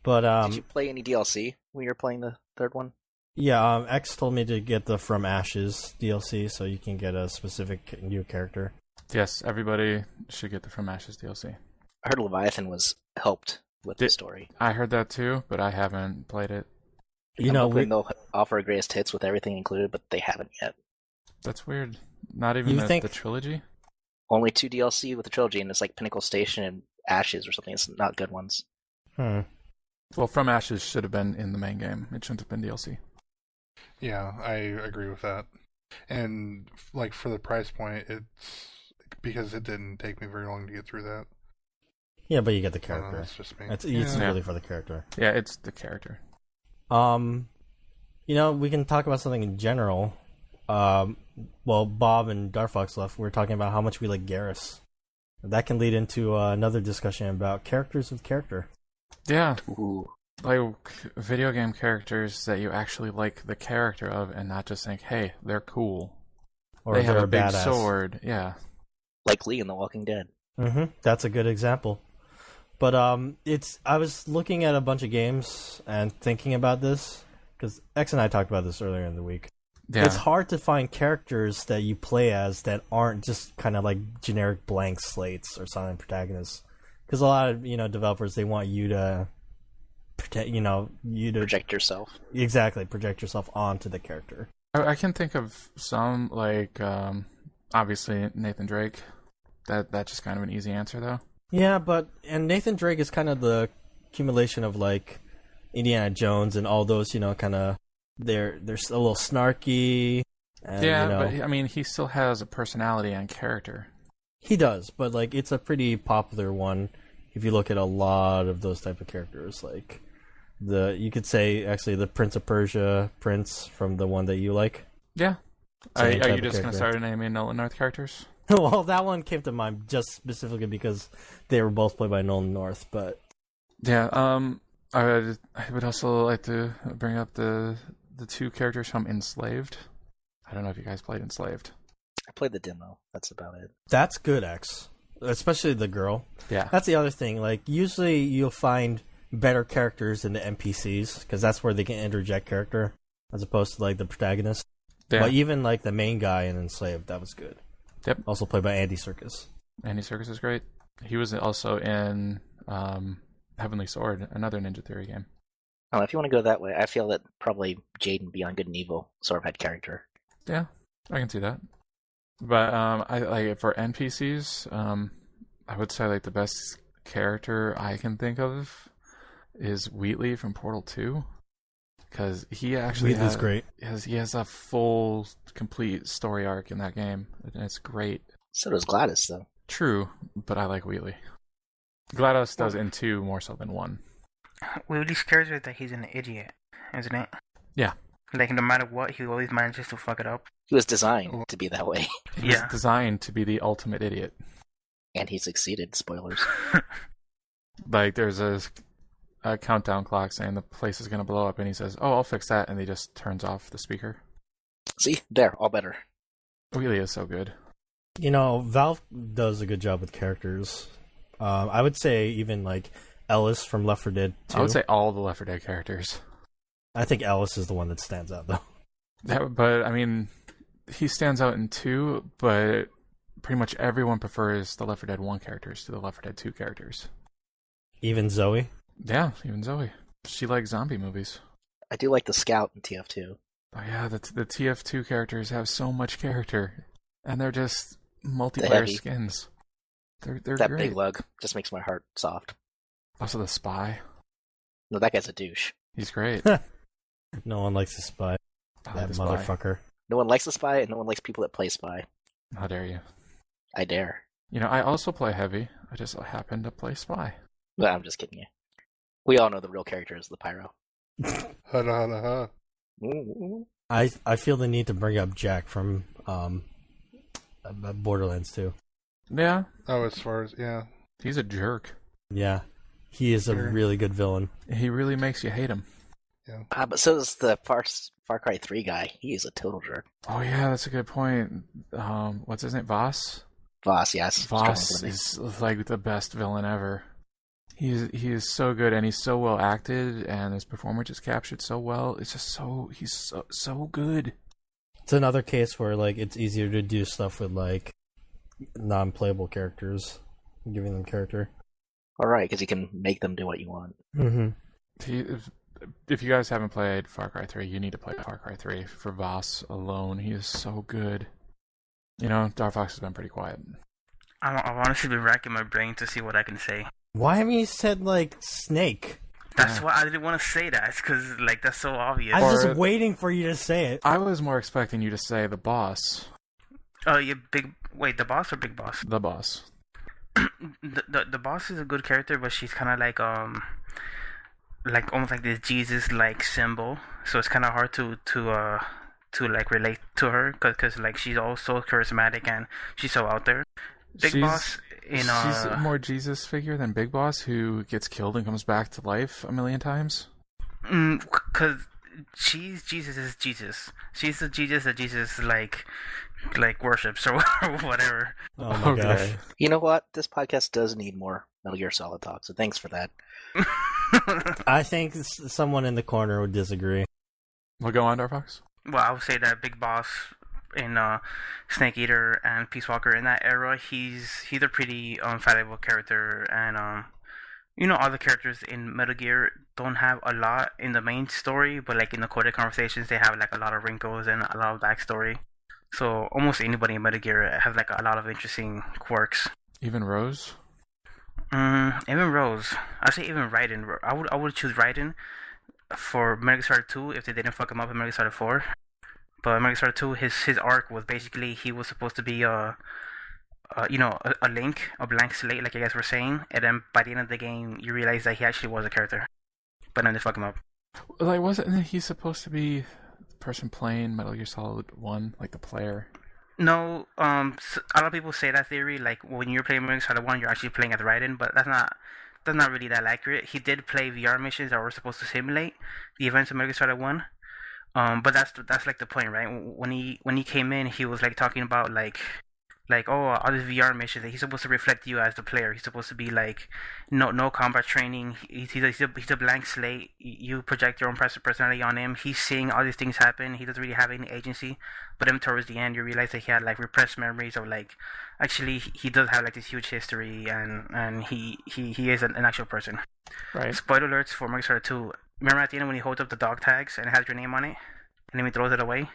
But did you play any DLC when you were playing the third one? Yeah, X told me to get the From Ashes DLC, so you can get a specific new character. Yes, everybody should get the From Ashes DLC. I heard Leviathan was helped with the story. I heard that too, but I haven't played it. I'm hoping they'll offer greatest hits with everything included, but they haven't yet. That's weird. Not even the trilogy? Only 2 DLC with the trilogy, and it's Pinnacle Station and Ashes or something. It's not good ones. Well, From Ashes should have been in the main game. It shouldn't have been DLC. Yeah, I agree with that. And for the price point, it's because it didn't take me very long to get through that. Yeah, but you get the character. It's just me. It's really for the character. Yeah, it's the character. We can talk about something in general. Well, Bob and Darfox left. We were talking about how much we like Garrus. That can lead into another discussion about characters with character. Yeah. Ooh. Like video game characters that you actually like the character of and not just think, hey, they're cool. Or they have they're a big badass. sword. Yeah. Like Lee in The Walking Dead. Mm-hmm. That's a good example. But I was looking at a bunch of games and thinking about this, because X and I talked about this earlier in the week. Yeah. It's hard to find characters that you play as that aren't just kind of like generic blank slates or silent protagonists. Because a lot of developers, they want you to Project yourself. Exactly, project yourself onto the character. I can think of some, like, obviously Nathan Drake. That's just kind of an easy answer, though. Yeah, and Nathan Drake is kind of the accumulation of like Indiana Jones and all those, kind of they're a little snarky. And, yeah, but I mean, he still has a personality and character. He does, but like it's a pretty popular one. If you look at a lot of those type of characters, like you could say actually the Prince of Persia prince from the one that you like. Yeah. Same Are type you of just going to character. start naming Nolan North characters? Well, that one came to mind just specifically because they were both played by Nolan North, but Yeah, I would also like to bring up the two characters from Enslaved. I don't know if you guys played Enslaved. I played the demo. That's about it. that's good, X. Especially the girl. Yeah. That's the other thing. Like, usually you'll find better characters in the NPCs, because that's where they can interject character, as opposed to, like, the protagonist. Yeah. But even, like, the main guy in Enslaved, that was good. Yep. Also played by Andy Serkis. Andy Serkis is great. He was also in Heavenly Sword, another Ninja Theory game. Oh, if you want to go that way, I feel that probably Jaden Beyond Good and Evil sort of had character. Yeah, I can see that. But I like for NPCs, I would say like the best character I can think of is Wheatley from Portal 2, because he actually Wheatley's great. He has a full, complete story arc in that game, and it's great. So does Gladys, though. True, but I like Wheatley. GLaDOS does in 2 more so than 1. Willie's character is that he's an idiot, isn't it? Yeah. Like, no matter what, he always manages to fuck it up. He was designed to be that way, He was Yeah. designed to be the ultimate idiot. and he succeeded. Spoilers. Like, there's a countdown clock saying the place is going to blow up, and he says, "Oh, I'll fix that," and he just turns off the speaker. See? There, all better. Wheatley is so good. Valve does a good job with characters. I would say even, like, Ellis from Left 4 Dead 2. I would say all the Left 4 Dead characters. I think Ellis is the one that stands out, though. But, I mean, he stands out in 2, but pretty much everyone prefers the Left 4 Dead 1 characters to the Left 4 Dead 2 characters. Even Zoe. Yeah, even Zoe. She likes zombie movies. I do like the Scout in TF2. Oh yeah, the TF2 characters have so much character, and they're just multiplayer heavy. skins. They're That great. big lug just makes my heart soft. Also, the spy. No, that guy's a douche. He's great. No one likes the spy. I like That the spy. motherfucker. No one likes the spy, and no one likes people that play spy. How dare you? I dare. I also play heavy. I just happen to play spy. Well, I'm just kidding you. We all know the real character is the pyro. Ha da ha ha. Ooh. I feel the need to bring up Jack from Borderlands 2. Yeah, Oh, as far as he's a jerk. Yeah. He is a Sure. really good villain. He really makes you hate him. But so is the Far Cry 3 guy. He is a total jerk. Oh yeah, that's a good point. What's his name? Voss? Voss, yes. Voss is like the best villain ever. He is so good, and he's so well acted, and his performance is captured so well. It's just he's so good. It's another case where, like, it's easier to do stuff with, like, non-playable characters, giving them character. Alright, because you can make them do what you want. Mm-hmm. If you guys haven't played Far Cry 3, you need to play Far Cry 3 for Voss alone. He is so good. Dark Fox has been pretty quiet. I've honestly been racking my brain to see what I can say. Why haven't you said, like, Snake? That's Yeah. why I didn't want to say that. It's because, like, that's so obvious. I was Or- just waiting for you to say it. I was more expecting you to say the boss. Oh, you Wait, the boss or Big Boss? The boss. The boss is a good character, but she's kind of like almost like this Jesus-like symbol. So it's kind of hard to like relate to her because like she's all so charismatic and she's so out there. Big She's- Boss in She's more Jesus figure than Big Boss, who gets killed and comes back to life a million times. Because Jesus is Jesus. She's the Jesus that Jesus like worships or whatever. Oh my gosh. You know what? This podcast does need more Metal Gear Solid talk, so thanks for that. I think someone in the corner would disagree. Well, go on, Darfox. Well, I would say that Big Boss in Snake Eater and Peace Walker in that era, he's a pretty valuable character, and all the characters in Metal Gear don't have a lot in the main story, but like in the coded conversations, they have like a lot of wrinkles and a lot of backstory. So almost anybody in Metal Gear has like a lot of interesting quirks. Even Rose. Even Rose. I'd say even Raiden. I would choose Raiden for Metal Gear Solid 2 if they didn't fuck him up in Metal Gear Solid 4. But Metal Gear Solid 2, his arc was basically he was supposed to be a link, a blank slate, like you guys were saying, and then by the end of the game, you realize that he actually was a character. But then they fuck him up. Like, wasn't he supposed to be the person playing Metal Gear Solid 1, like the player? No, a lot of people say that theory, like when you're playing Metal Gear Solid 1, you're actually playing as Raiden, but that's not really that accurate. He did play VR missions that were supposed to simulate the events of Metal Gear Solid 1. But that's like the point, right? When he came in, he was like talking about like all these VR missions. He's supposed to reflect you as the player. He's supposed to be like no combat training. He's a blank slate. You project your own personality on him. He's seeing all these things happen. He doesn't really have any agency. But then towards the end, you realize that he had like repressed memories of like actually he does have like this huge history and he is an actual person. Right. Spoiler alerts for Metal Gear 2. Remember at the end when he holds up the dog tags and it has your name on it, and then he throws it away?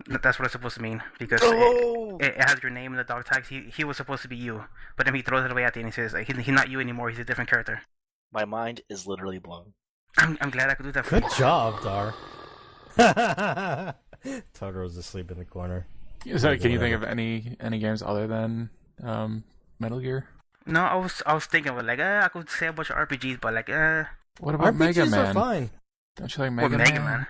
That's what it's supposed to mean, because it has your name in the dog tags. He was supposed to be you, but then he throws it away at the end and says like, he's not you anymore, he's a different character. My mind is literally blown. I'm glad I could do that for Good you. job, Dar. Totoro's asleep in the corner. So, can you think of any games other than Metal Gear? No, I was thinking of it, like I could say a bunch of RPGs, but like What about RPGs Mega Man? are fine. Don't you like Mega Man?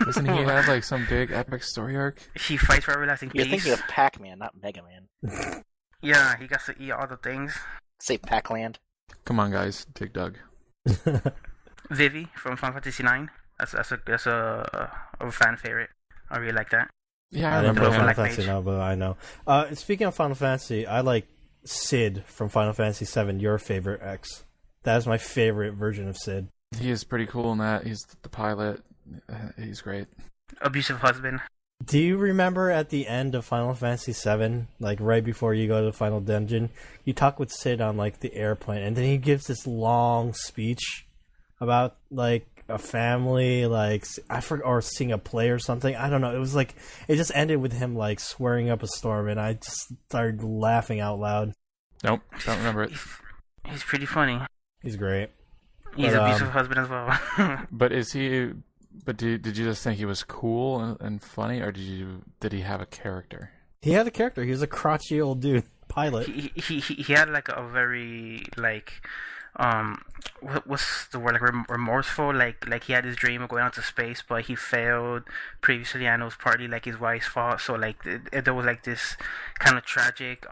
Doesn't he have like some big epic story arc? He fights for everlasting You're peace. thinking of Pac-Man, not Mega Man. Yeah, he got to eat all the things. Say Pac-Land. Come on, guys, Dig Dug. Vivi from Final Fantasy IX. That's a fan favorite. I really like that. Yeah, I didn't play Little Final Black Fantasy Mage. now, but I know. Speaking of Final Fantasy, I like Sid from Final Fantasy VII, your favorite X. That is my favorite version of Sid. He is pretty cool in that. He's the pilot. He's great. Abusive husband. Do you remember at the end of Final Fantasy VII, like right before you go to the final dungeon, you talk with Sid on like the airplane, and then he gives this long speech about like a family, like I forgot, or seeing a play or something. I don't know. It was like it just ended with him like swearing up a storm, and I just started laughing out loud. Nope, don't remember it. He's pretty funny. He's great. He's But, abusive husband as well. But is he? But did you just think he was cool and funny, or did he have a character? He had a character. He was a crotchety old dude pilot. He had like a very like what's the word, like remorseful, like he had his dream of going out to space, but he failed previously, and it was partly like his wife's fault. So like there was like this kind of tragic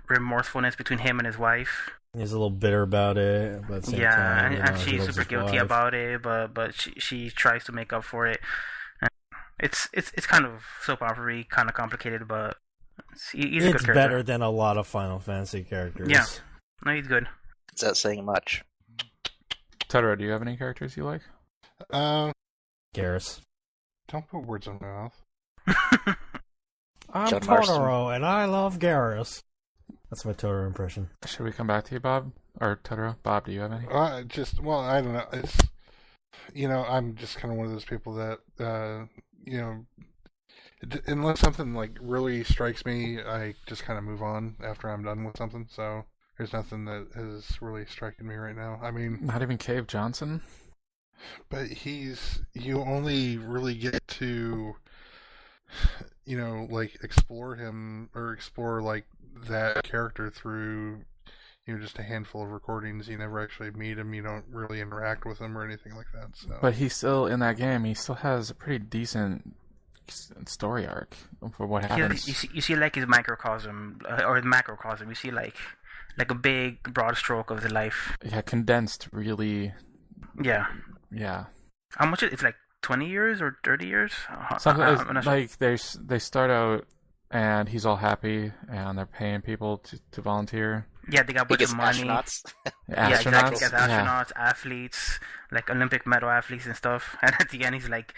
remorsefulness between him and his wife. He's a little bitter about it, but at the same time, and he she's loves super his guilty wife. about it, but she tries to make up for it. And it's kind of soap opera-y, kind of complicated, but he's a good It's character. better than a lot of Final Fantasy characters. Yeah. No, he's good. Is that saying much? Totoro, do you have any characters you like? Garrus. Don't put words in my mouth. I'm John Marston. Totoro, and I love Garrus. That's my Totoro impression. Should we come back to you, Bob? Or Totoro? Bob, do you have any? I don't know. It's, I'm just kind of one of those people that, unless something like really strikes me, I just kind of move on after I'm done with something. So there's nothing that is really striking me right now. I mean, Not even Cave Johnson? but you only really get to, like explore him or explore like that character through, just a handful of recordings. You never actually meet him. You don't really interact with him or anything like that. So. But he's still, in that game, he still has a pretty decent story arc for what You happens. see like his microcosm or the macrocosm. You see like a big broad stroke of the life. Yeah, condensed really. Yeah. Yeah. How much? It's like 20 years or 30 years. Something I'm not sure. like they start out and he's all happy and they're paying people to volunteer. Yeah, they got a bunch of money. Astronauts. Yeah, exactly. Astronauts. He got astronauts, athletes, like Olympic medal athletes and stuff. And at the end, he's like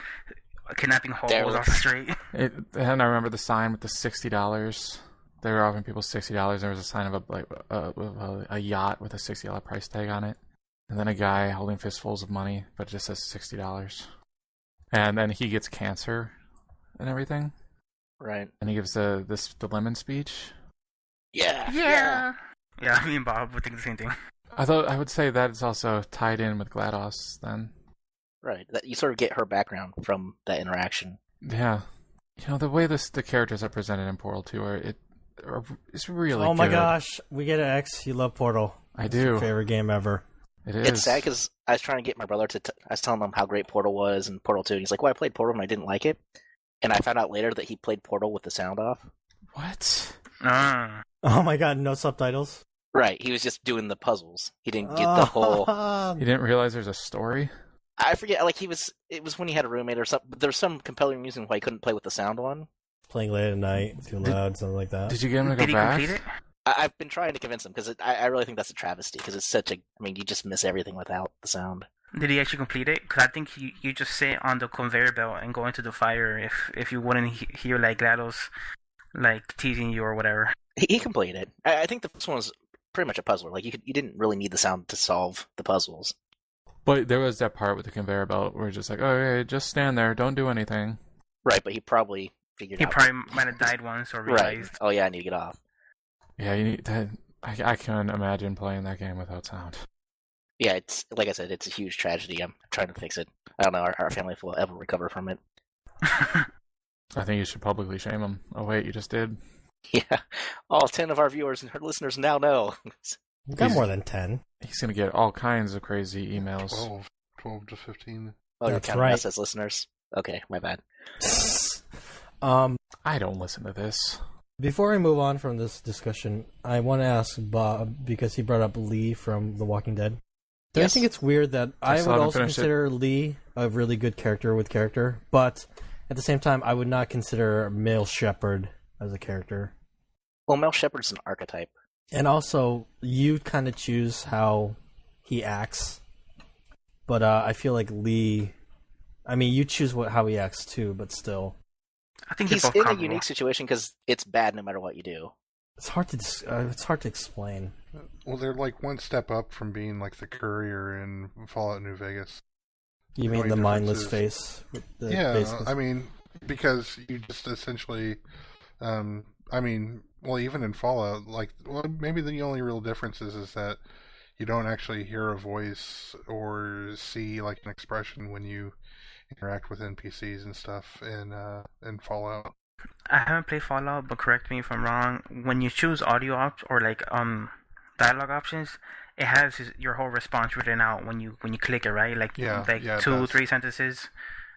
kidnapping holes off the street. And I remember the sign with the $60. They were offering people $60. There was a sign of a yacht with a $60 price tag on it, and then a guy holding fistfuls of money, but it just says $60. And then he gets cancer and everything. Right. And he gives the lemon speech. Yeah. Yeah, me and Bob would think the same thing. I would say that it's also tied in with GLaDOS then. Right. That you sort of get her background from that interaction. Yeah. The way the characters are presented in Portal 2 it's really Oh my good. gosh, we get an X. You love Portal. I It's do. your favorite game ever. It is. It's sad because I was trying to get my brother to. I was telling him how great Portal was and Portal 2, and he's like, "Well, I played Portal and I didn't like it." And I found out later that he played Portal with the sound off. What? Oh my god, no subtitles? Right. He was just doing the puzzles. He didn't get the whole. You didn't realize there's a story? I forget. Like it was when he had a roommate or something. But there's some compelling reason why he couldn't play with the sound on. Playing late at night, too loud, something like that. Did you get him to go Did he back? complete it? I've been trying to convince him because I really think that's a travesty because it's such a. I mean, you just miss everything without the sound. Did he actually complete it? Because I think you just sit on the conveyor belt and go into the fire if you wouldn't hear like GLaDOS like teasing you or whatever. He completed it. I think the first one was pretty much a puzzler. Like you didn't really need the sound to solve the puzzles. But there was that part with the conveyor belt where it's just like, okay, just stand there, don't do anything. Right, but he probably figured He out. probably might have died once or Right. realized. Oh yeah, I need to get off. Yeah, you need that. I can't imagine playing that game without sound. Yeah, it's like I said, it's a huge tragedy. I'm trying to fix it. I don't know our family will ever recover from it. I think you should publicly shame him. Oh wait, you just did. Yeah, all 10 of our viewers and our listeners now know. You got He's- more than 10. He's gonna get all kinds of crazy emails. 12 to 15. Oh, you're That's counting right. us as listeners. Okay, my bad. I don't listen to this. Before we move on from this discussion, I want to ask Bob, because he brought up Lee from The Walking Dead. Do you Yes. think it's weird that I I still would haven't also finished it. consider Lee a really good character with character, but at the same time, I would not consider Male Shepherd as a character. Well, Mel Shepard's an archetype. And also, you kind of choose how he acts, but I feel like Lee... I mean, you choose how he acts too, but still. I think He's both in a comparable. unique situation because it's bad no matter what you do. It's hard to explain. Well, they're like one step up from being like the courier in Fallout New Vegas. You The mean only the difference mindless is- face? With the Yeah, faceless- I mean, because you just essentially, well, even in Fallout, maybe the only real difference is that you don't actually hear a voice or see like an expression when you interact with NPCs and stuff in Fallout. I haven't played Fallout, but correct me if I'm wrong. When you choose audio or like dialogue options, it has your whole response written out when you click it, right? Like Yeah, it 2, does. 3 sentences.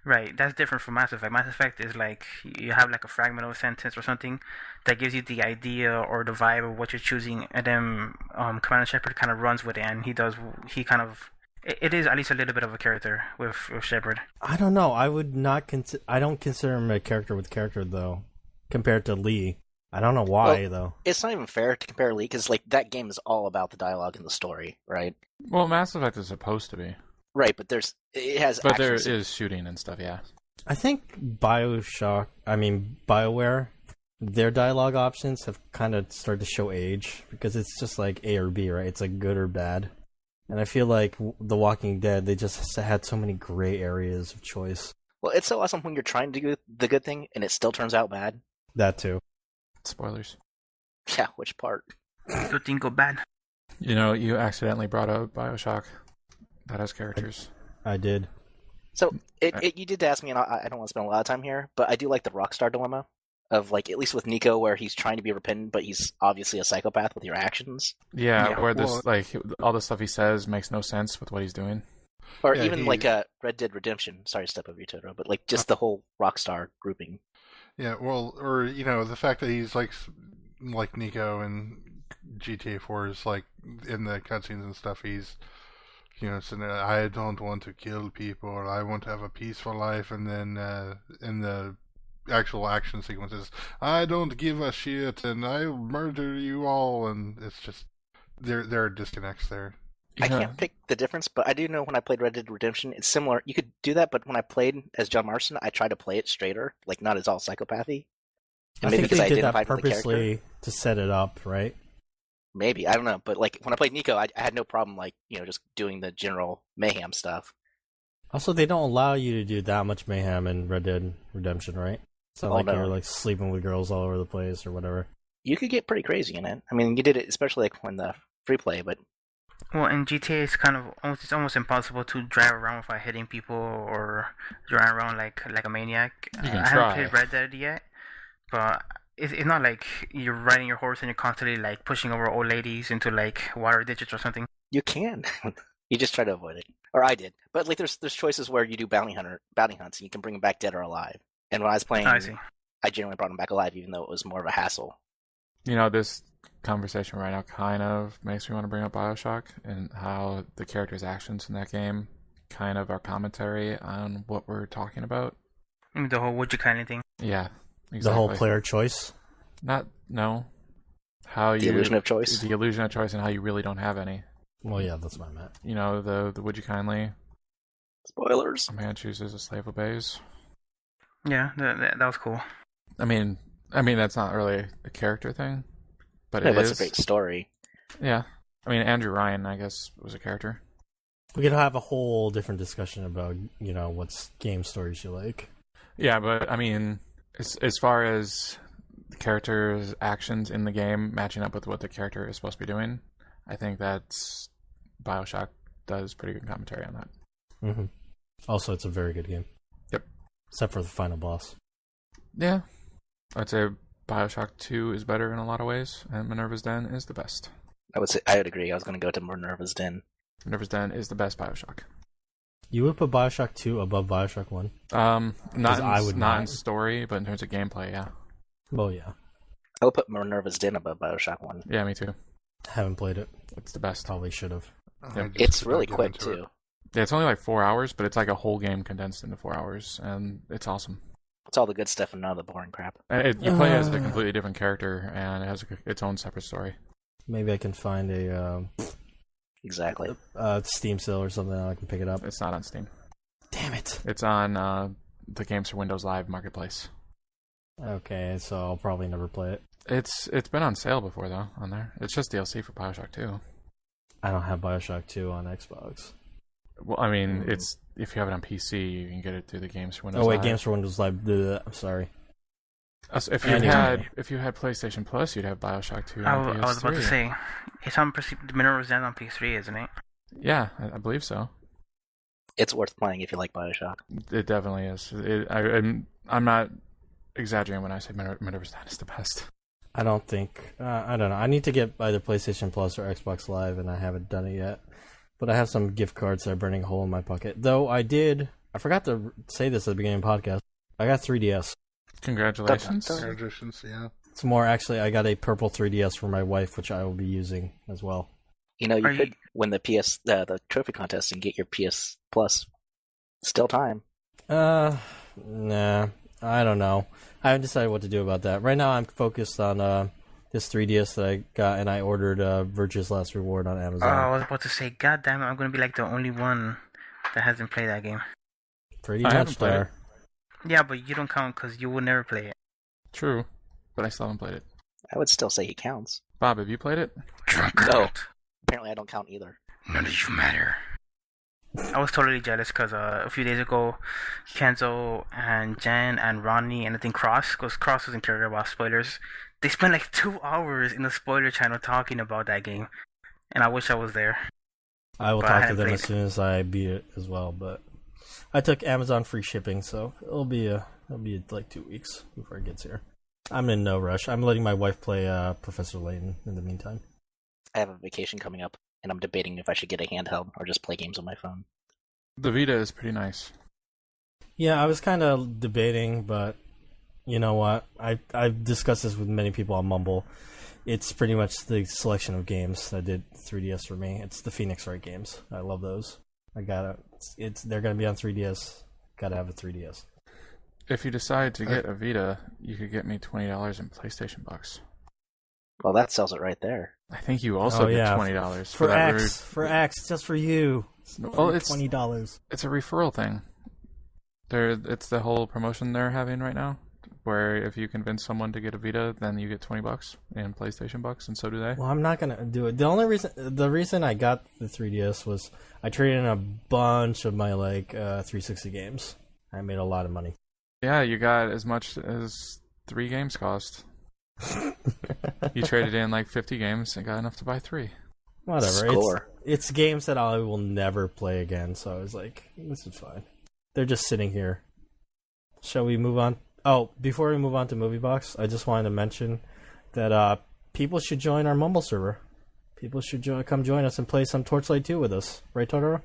Right, that's different from Mass Effect. Mass Effect is like you have like a fragment of a sentence or something that gives you the idea or the vibe of what you're choosing, and then Commander Shepard kind of runs with it, and it is at least a little bit of a character with Shepard. I don't know. I would not I don't consider him a character with character though, compared to Lee. I don't know why though. It's not even fair to compare Lee because like that game is all about the dialogue and the story, right? Well, Mass Effect is supposed to be, Right, but it has. but there action is shooting and stuff. Yeah. I think BioWare, their dialogue options have kind of started to show age because it's just like A or B, right? It's like good or bad. And I feel like The Walking Dead, they just had so many gray areas of choice. Well, it's so awesome when you're trying to do the good thing and it still turns out bad. That too. Spoilers. Yeah, which part? Good thing go bad. You accidentally brought up BioShock. That has characters. I did. So you did ask me, and I don't want to spend a lot of time here, but I do like the Rockstar dilemma of like at least with Nico, where he's trying to be repentant, but he's obviously a psychopath with your actions. Yeah, Yeah, where well- this all the stuff he says makes no sense with what he's doing. Or Yeah, even like a Red Dead Redemption. Sorry to step over you, Totoro, but like just the whole Rockstar grouping. Yeah, well, or the fact that he's like Nico and GTA 4 is like in the cutscenes and stuff. He's saying I don't want to kill people. I want to have a peaceful life, and then in the actual action sequences, I don't give a shit, and I'll murder you all, and it's just there are disconnects there. I can't pick the difference, but I do know when I played Red Dead Redemption, it's similar. You could do that, but when I played as John Marston, I tried to play it straighter, like not as all psychopathy. I think they did that purposely to set it up, right? Maybe, I don't know, but like when I played Nico, I had no problem just doing the general mayhem stuff. Also, they don't allow you to do that much mayhem in Red Dead Redemption, right? It's not you're like sleeping with girls all over the place or whatever. You could get pretty crazy in it. I mean, you did it especially like when the free play, but Well, in GTA, it's almost impossible to drive around without hitting people or drive around like a maniac. You can I haven't played Red Dead yet, but it's not like you're riding your horse and you're constantly like pushing over old ladies into like water ditches or something. you can. You just try to avoid it, or I did. But like, there's choices where you do bounty hunts, and you can bring them back dead or alive. And when I was playing, I see. I generally brought them back alive, even though it was more of a hassle. This conversation right now kind of makes me want to bring up BioShock and how the characters' actions in that game kind of are commentary on what we're talking about. The whole would you kind of thing. Yeah, exactly. The whole player choice? The illusion of choice? The illusion of choice and how you really don't have any. Well, yeah, that's what I meant. The would you kindly... Spoilers. A man chooses, a slave obeys. Yeah, that was cool. I mean, that's not really a character thing, but That's a great story. Yeah. I mean, Andrew Ryan, I guess, was a character. We could have a whole different discussion about, what game stories you like. Yeah, but, I mean, as far as the character's actions in the game matching up with what the character is supposed to be doing, I think that's... BioShock does pretty good commentary on that. Mm-hmm. Also, it's a very good game. Yep. Except for the final boss. Yeah. I'd say BioShock 2 is better in a lot of ways, and Minerva's Den is the best. I would agree. I was going to go to Minerva's Den. Minerva's Den is the best BioShock. You would put BioShock 2 above BioShock 1? Not in story, but in terms of gameplay, yeah. Well, yeah. I would put Minerva's Den above BioShock 1. Yeah, me too. Haven't played it. It's the best. Probably should have. Yep. It's really quick, too. Yeah, it's only like 4 hours, but it's like a whole game condensed into 4 hours, and it's awesome. It's all the good stuff and none of the boring crap. And you play as a completely different character, and it has its own separate story. Maybe I can find a exactly Steam sale or something, and I can pick it up. It's not on Steam. Damn it! It's on the Games for Windows Live marketplace. Okay, so I'll probably never play it. It's been on sale before though on there. It's just DLC for BioShock 2. I don't have BioShock 2 on Xbox. Well, I mean, it's if you have it on PC, you can get it through the Games for Windows Live. Oh wait, Games for Windows Live. I'm sorry. If you had PlayStation Plus, you'd have BioShock 2 on PS3. I was about to say, it's on Minerva's Den on PS3, isn't it? Yeah, I believe so. It's worth playing if you like BioShock. It definitely is. I'm not exaggerating when I say Minerva's Den is the best. I don't think... I don't know. I need to get either PlayStation Plus or Xbox Live, and I haven't done it yet. But I have some gift cards that are burning a hole in my pocket. Though I forgot to say this at the beginning of the podcast. I got 3DS. Congratulations. Congratulations, yeah. It's more, actually, I got a purple 3DS for my wife, which I will be using as well. You could win the trophy contest and get your PS Plus. Still time. Nah. I don't know. I haven't decided what to do about that. Right now, I'm focused on this 3DS that I got, and I ordered Virtue's Last Reward on Amazon. Oh, I was about to say, God damn it, I'm going to be like the only one that hasn't played that game. Pretty much there. Yeah, but you don't count because you will never play it. True, but I still haven't played it. I would still say he counts. Bob, have you played it? No. Apparently I don't count either. None of you matter. I was totally jealous because a few days ago, Kenzo and Jen and Ronnie and I think Cross, because Cross wasn't caring about spoilers, they spent like 2 hours in the spoiler channel talking about that game. And I wish I was there. I will talk to them as soon as I beat it as well, but I took Amazon free shipping, so it'll be like 2 weeks before it gets here. I'm in no rush. I'm letting my wife play Professor Layton in the meantime. I have a vacation coming up, and I'm debating if I should get a handheld or just play games on my phone. The Vita is pretty nice. Yeah, I was kind of debating, but you know what? I've discussed this with many people on Mumble. It's pretty much the selection of games that did 3DS for me. It's the Phoenix Wright games. I love those. They're gonna be on 3DS. Gotta have a 3DS. If you decide to get a Vita, you could get me $20 in PlayStation Bucks. Well, that sells it right there. I think you also get $20 for that. For X, just for you. Well, it's $20. It's a referral thing. It's the whole promotion they're having right now, where if you convince someone to get a Vita, then you get $20 in PlayStation Bucks, and so do they. Well, I'm not gonna do it. The reason I got the 3DS was I traded in a bunch of my 360 games. I made a lot of money. Yeah, you got as much as 3 games cost. You traded in 50 games and got enough to buy 3. Whatever. Score. It's games that I will never play again, so I was like, this is fine. They're just sitting here. Shall we move on? Oh, before we move on to Moviebox, I just wanted to mention that people should join our Mumble server. People should come join us and play some Torchlight 2 with us. Right, Totoro?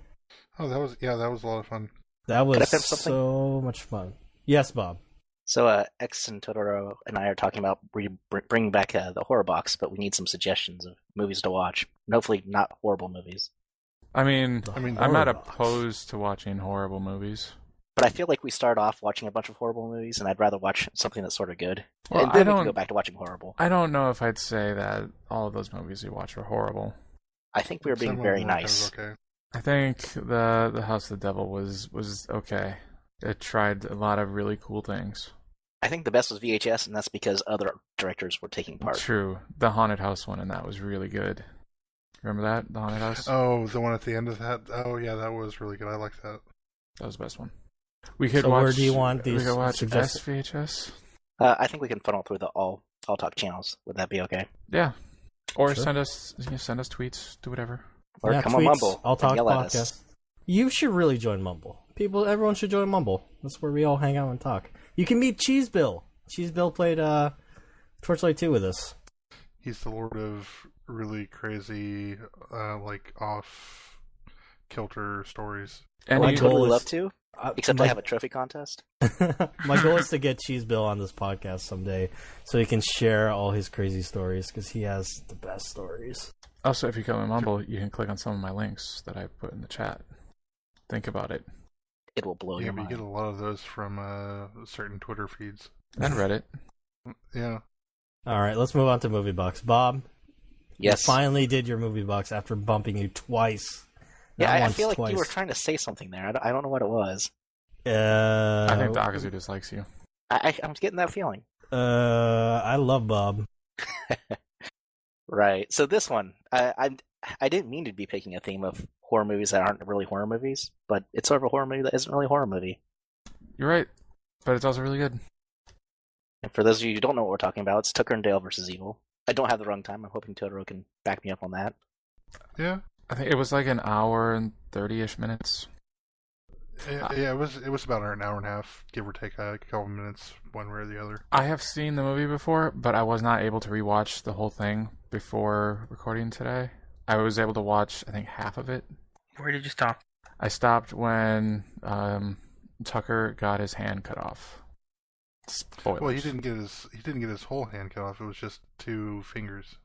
Oh, that was a lot of fun. That was Could I say something? so much fun. Yes, Bob. So, X and Totoro and I are talking about bringing back the Horrorbox, but we need some suggestions of movies to watch. And hopefully not horrible movies. I mean, The I'm not Horrorbox. opposed to watching horrible movies. But I feel like we start off watching a bunch of horrible movies, and I'd rather watch something that's sort of good. Well, and then we can go back to watching horrible. I don't know if I'd say that all of those movies you watch are horrible. I think we were being Some of very them were kind of nice. Okay. I think the House of the Devil was okay. It tried a lot of really cool things. I think the best was VHS, and that's because other directors were taking part. True. The Haunted House one and that was really good. Remember that? The Haunted House? Oh, the one at the end of that. Oh, yeah, that was really good. I liked that. That was the best one. We could So watch. where do you want we these could watch suggested- SVHS. I think we can funnel through the all talk channels. Would that be okay? Yeah. Or Sure. send us tweets. Do whatever. Or Yeah, come tweets, on Mumble I'll and talk yell at podcast. us. You should really join Mumble. Everyone should join Mumble. That's where we all hang out and talk. You can meet Cheese Bill. Cheese Bill played Torchlight 2 with us. He's the lord of really crazy, off kilter stories. And Well, My I'd you, goal totally is- love to, except my, I have a trophy contest. my goal is to get Cheese Bill on this podcast someday so he can share all his crazy stories because he has the best stories. also, if you come in Mumble, you can click on some of my links that I put in the chat. Think about it. It will blow Yeah, your but you mind. get a lot of those from certain Twitter feeds. And Reddit. Yeah. All right, let's move on to Moviebox. Bob, Yes. you finally did your Movie-Box after bumping you twice. Yeah, Not I once, feel like twice. you were trying to say something there. I don't know what it was. I think Dakazu dislikes you. I'm getting that feeling. I love Bob. Right. So this one, I didn't mean to be picking a theme of horror movies that aren't really horror movies, but it's sort of a horror movie that isn't really a horror movie. You're right, but it's also really good. And for those of you who don't know what we're talking about, it's Tucker and Dale versus Evil. I don't have the wrong time. I'm hoping Totoro can back me up on that. Yeah. I think it was like an hour and 30-ish minutes. Yeah, it was about an hour and a half, give or take a couple minutes, one way or the other. I have seen the movie before, but I was not able to rewatch the whole thing before recording today. I was able to watch, I think, half of it. Where did you stop? I stopped when Tucker got his hand cut off. Spoilers. Well, he didn't get his whole hand cut off. It was just 2 fingers.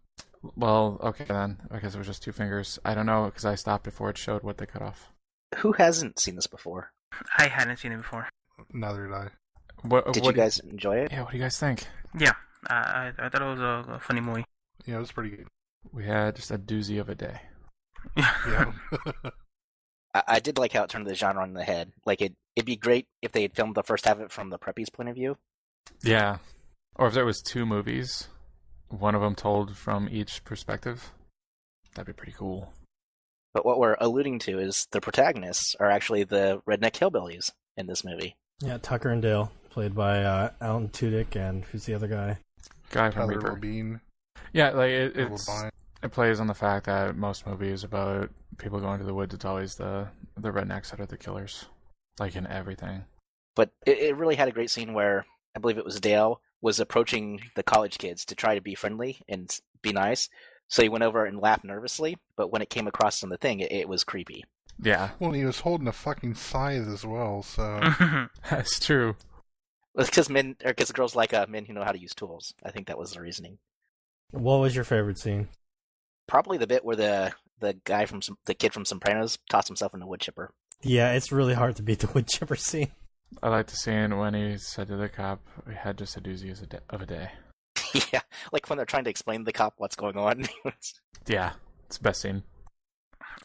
Well, okay then, because it was just 2 fingers. I don't know, because I stopped before it showed what they cut off. Who hasn't seen this before? I hadn't seen it before. Neither did I. Did you guys enjoy it? Yeah, what do you guys think? Yeah, I thought it was a funny movie. Yeah, it was pretty good. We had just a doozy of a day. Yeah. I did like how it turned the genre on the head. Like it'd be great if they had filmed the first half of it from the preppy's point of view. Yeah. Or if there was 2 movies, one of them told from each perspective, that'd be pretty cool. But what we're alluding to is the protagonists are actually the redneck hillbillies in this movie. Yeah, Tucker and Dale, played by Alan Tudyk, and who's the other guy? Guy from Tyler Reaper. Labine. Yeah, like Little Vine. it plays on the fact that most movies about people going to the woods, it's always the rednecks that are the killers, like in everything. But it really had a great scene where I believe it was Dale was approaching the college kids to try to be friendly and be nice. So he went over and laughed nervously, but when it came across on the thing, it was creepy. Yeah, Well, he was holding a fucking scythe as well, so... that's true. It's because girls like men who know how to use tools. I think that was the reasoning. What was your favorite scene? Probably the bit where the guy the kid from Sopranos tossed himself in the wood chipper. Yeah, it's really hard to beat the wood chipper scene. I like the scene when he said to the cop, "We had just a doozy of a day." Yeah, like when they're trying to explain to the cop what's going on. Yeah, it's the best scene.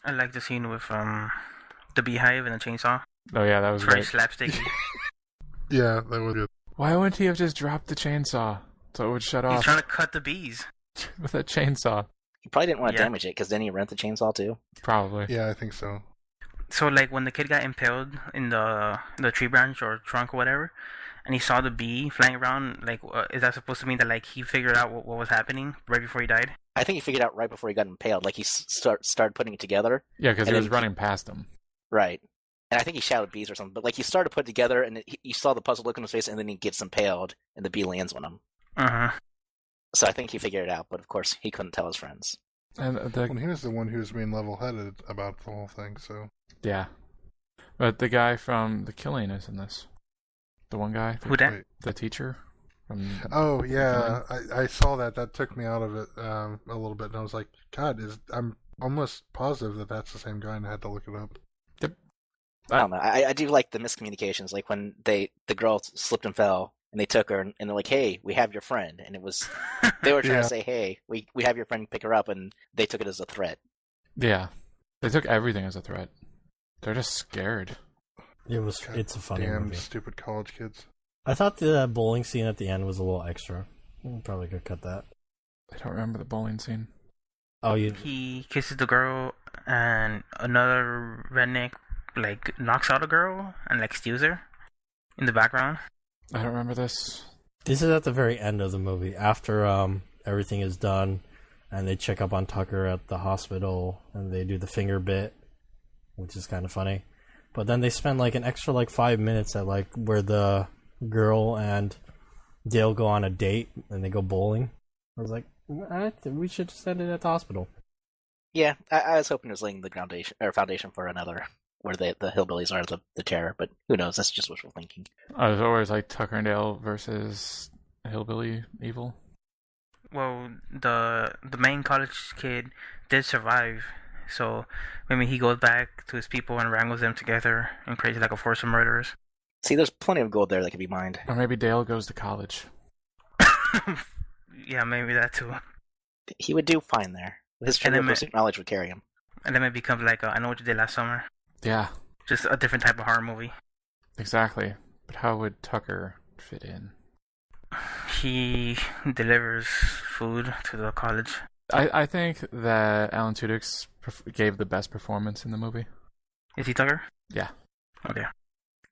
I like the scene with the beehive and the chainsaw. Oh yeah, that was It's very great. slapsticky. Yeah, that was good. Why wouldn't he have just dropped the chainsaw so it would shut He's off trying to cut the bees. with a chainsaw? He probably didn't want to Yeah. damage it, because then he rent the chainsaw too. Probably. Yeah, I think so. So like when the kid got impaled in the tree branch or trunk or whatever, and he saw the bee flying around, like is that supposed to mean that like he figured out what was happening right before he died? I think he figured out right before he got impaled. Like he started putting it together. Yeah, because he And was then running past him. Right. And I think he shouted bees or something. But like he started to put it together, and you saw the puzzled look on his face, and then he gets impaled, and the bee lands on him. So I think he figured it out, but of course he couldn't tell his friends. And Well, he was the one who was being level-headed about the whole thing, so... yeah, but the guy from The Killing is in this. The one guy, Who that? Wait. the teacher. From Oh, The yeah, I saw that. That took me out of it a little bit, and I was like, God, I'm almost positive that that's the same guy, and I had to look it up. I don't know. I do like the miscommunications, like when the girl slipped and fell, and they took her, and they're like, "Hey, we have your friend," and it was they were trying Yeah. to say, "Hey, we have your friend, pick her up," and they took it as a threat. Yeah, they took everything as a threat. They're just scared. It's a funny Damn movie. stupid college kids. I thought the bowling scene at the end was a little extra. Probably could cut that. I don't remember the bowling scene. Oh, you? He kisses the girl, and another redneck like knocks out a girl and like steals her in the background. I don't remember this. This is at the very end of the movie, after everything is done, and they check up on Tucker at the hospital, and they do the finger bit, which is kind of funny. But then they spend like an extra like 5 minutes at like where the girl and Dale go on a date and they go bowling. I was like, I think we should just end it at the hospital. Yeah, I was hoping it was laying the foundation for another, where the hillbillies are the terror, but who knows? That's just wishful thinking. I was always like Tucker and Dale versus hillbilly evil. Well, the main college kid did survive, so maybe he goes back to his people and wrangles them together and creates like a force of murderers. See, there's plenty of gold there that could be mined. Or maybe Dale goes to college. Yeah, maybe that too. He would do fine there. His And then linguistic knowledge would carry him. And then it becomes like I Know What You Did Last Summer. Yeah, Just a different type of horror movie. exactly. But how would Tucker fit in? He delivers food to the college. I think that Alan Tudyk gave the best performance in the movie. Is he Tucker? Yeah. Okay.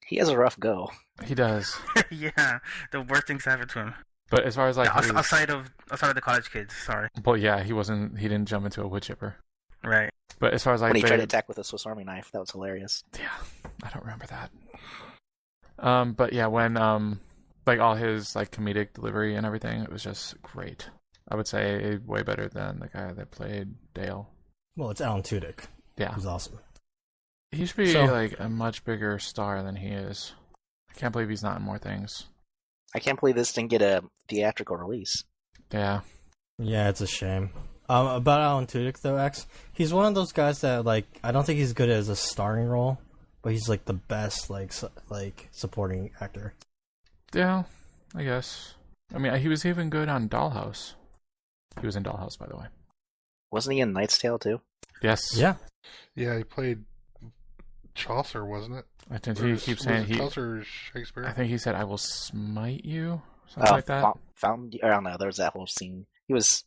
He has a rough go. He does. Yeah, the worst things happen to him. But as far as like his, Outside of the college kids, sorry. well, yeah, he didn't jump into a wood chipper. Right. But as far as like When he tried to attack with a Swiss Army knife, that was hilarious. yeah, I don't remember that. But yeah, when like all his like comedic delivery and everything, it was just great. I would say way better than the guy that played Dale. Well, it's Alan Tudyk. Yeah, He's awesome. he should be So- like a much bigger star than he is. I can't believe he's not in more things. I can't believe this didn't get a theatrical release. Yeah, Yeah, it's a shame. About Alan Tudyk though, he's one of those guys that like I don't think he's good as a starring role, but he's like the best like supporting actor. yeah, I guess. I mean, he was even good on Dollhouse. He was in Dollhouse, by the way. Wasn't he in Knight's Tale too? Yes. Yeah, Yeah, he played Chaucer, wasn't it? I think Or he was- keeps was saying it he. Chaucer or Shakespeare? I think he said, "I will smite you," something like that. Found I don't know. There was that whole scene.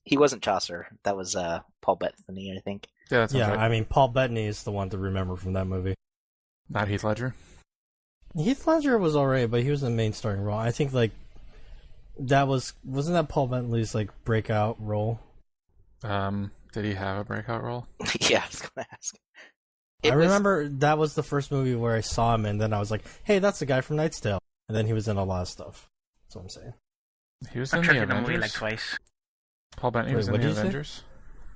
He wasn't Chaucer. That was Paul Bettany, I think. Yeah, that sounds yeah. right. I mean, Paul Bettany is the one to remember from that movie. Not Heath Ledger. Heath Ledger was alright, but he was the main starring role. I think like that wasn't that Paul Bettany's like breakout role. Did he have a breakout role? Yeah, I was gonna ask. I remember that was the first movie where I saw him, and then I was like, "Hey, that's the guy from Knight's Tale." And then he was in a lot of stuff. That's what I'm saying. He was I in the checked the Avengers. movie like twice. Paul Bettany Wait, was in what the did you say? Avengers.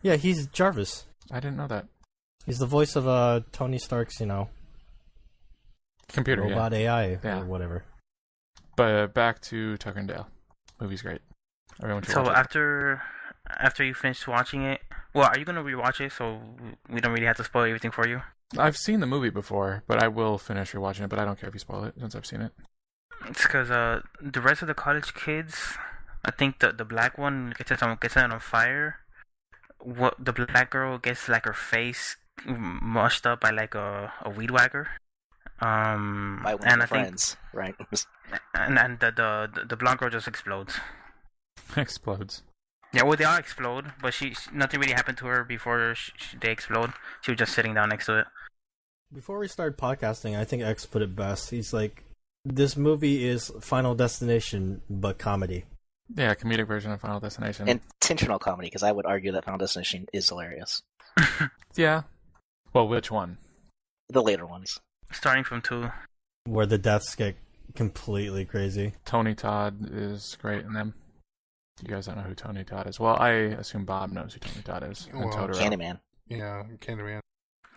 Yeah, he's Jarvis. I didn't know that. He's the voice of Tony Stark's, Computer, robot AI Yeah. or whatever. But back to Tucker and Dale. Movie's great. Everyone should So watch it. after you finish watching it, well, are you gonna rewatch it so we don't really have to spoil everything for you? I've seen the movie before, but I will finish rewatching it, but I don't care if you spoil it since I've seen it. It's because the rest of the college kids, I think the black one gets set on fire. What the black girl gets like her face mushed up by like a weed whacker. By one of her friends, right? And the blonde girl just explodes. Explodes. Yeah, well, they all explode, but nothing really happened to her before they explode. She was just sitting down next to it. Before we started podcasting, I think X put it best. He's like, this movie is Final Destination, but comedy. Yeah, comedic version of Final Destination. Intentional comedy, because I would argue that Final Destination is hilarious. Yeah. Well, which one? The later ones. Starting from 2. Where the deaths get completely crazy. Tony Todd is great in them. You guys don't know who Tony Todd is. Well, I assume Bob knows who Tony Todd is. And Well, Totoro. Candyman. Yeah, Candyman.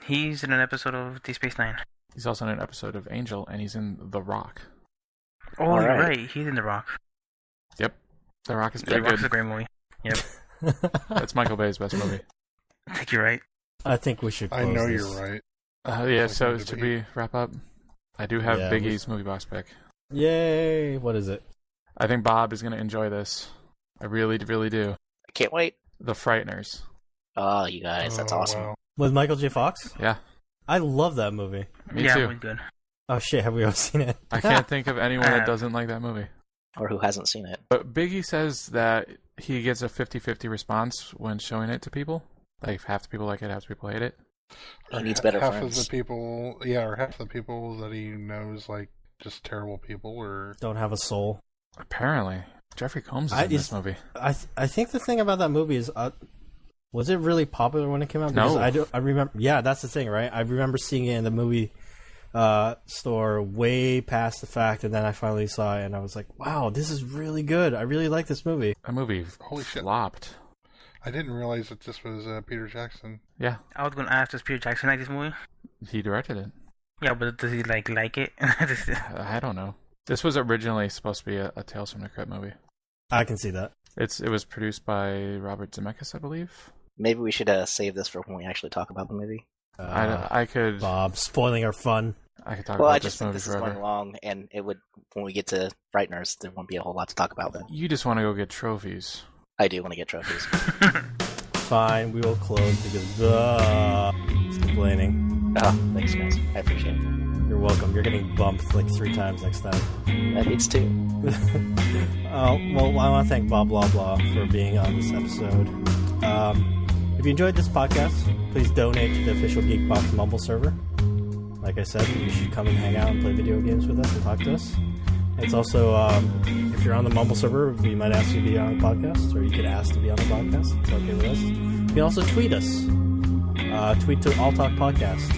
He's in an episode of Deep Space Nine. He's also in an episode of Angel, and he's in The Rock. Oh, All you're right. right. He's in The Rock. Yep. The Rock is The pretty Rock's a good. great movie. Yep. That's Michael Bay's best movie. I think you're right. I think we should close I know this. you're right. Yeah, Like so the should debate. we wrap up? I do have Yeah, Big we- E's Moviebox pick. Yay! What is it? I think Bob is going to enjoy this. I really, really do. I can't wait. The Frighteners. Oh, you guys, that's Oh, awesome. wow. With Michael J. Fox? Yeah, I love that movie. me yeah, too. We're good. Oh shit, have we all seen it? I can't think of anyone that Uh, doesn't like that movie. Or who hasn't seen it? But Biggie says that he gets a 50-50 response when showing it to people. Like, half the people like it, half the people hate it. He needs better half friends. of the people, yeah, or half the people that he knows, like, just terrible people, or Don't have a soul. Apparently. Jeffrey Combs is I- in this is- movie. I think the thing about that movie is, was it really popular when it came out? No. Because I remember. Yeah, that's the thing, right? I remember seeing it in the movie store way past the fact, and then I finally saw it, and I was like, "Wow, this is really good. I really like this movie." That movie Holy shit. flopped. I didn't realize that this was Peter Jackson. Yeah, I was gonna ask, does Peter Jackson like this movie? he directed it. Yeah, but does he like it? I don't know. This was originally supposed to be a Tales from the Crypt movie. I can see that. It was produced by Robert Zemeckis, I believe. Maybe we should save this for when we actually talk about the movie. I could Bob spoiling our fun. I could talk Well, I about just this think movie this is going forever. long, and it would when we get to Frighteners, there won't be a whole lot to talk about then. You just want to go get trophies. I do want to get trophies. Fine, we will close because it's complaining. Oh, thanks, guys. I appreciate it. You're welcome. You're getting bumped like 3 times next time. That needs to. Well, I want to thank Bob Blah Blah for being on this episode. If you enjoyed this podcast, please donate to the official Geekbox Mumble server. Like I said, you should come and hang out and play video games with us and talk to us. It's also, if you're on the Mumble server, we might ask you to be on the podcast, or you could ask to be on the podcast. It's okay with us. You can also tweet us. Tweet to alltalk podcast.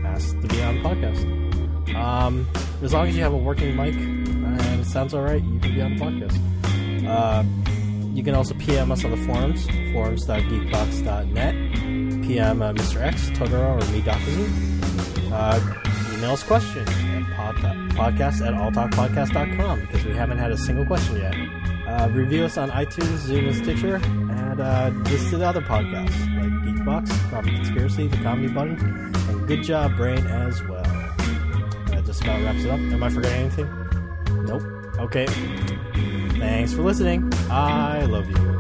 Ask to be on the podcast. As long as you have a working mic and it sounds alright, you can be on the podcast. You can also PM us on the forums, forums.geekbox.net. PM Mr. X, Totoro, or me, Dakazu. Email us questions at podcast@alltalkpodcast.com because we haven't had a single question yet. Review us on iTunes, Zoom, and Stitcher, and listen to the other podcasts like Geekbox, Comedy Conspiracy, The Comedy Button, and Good Job Brain as well. That just about wraps it up. Am I forgetting anything? Nope. Okay. Thanks for listening. I love you.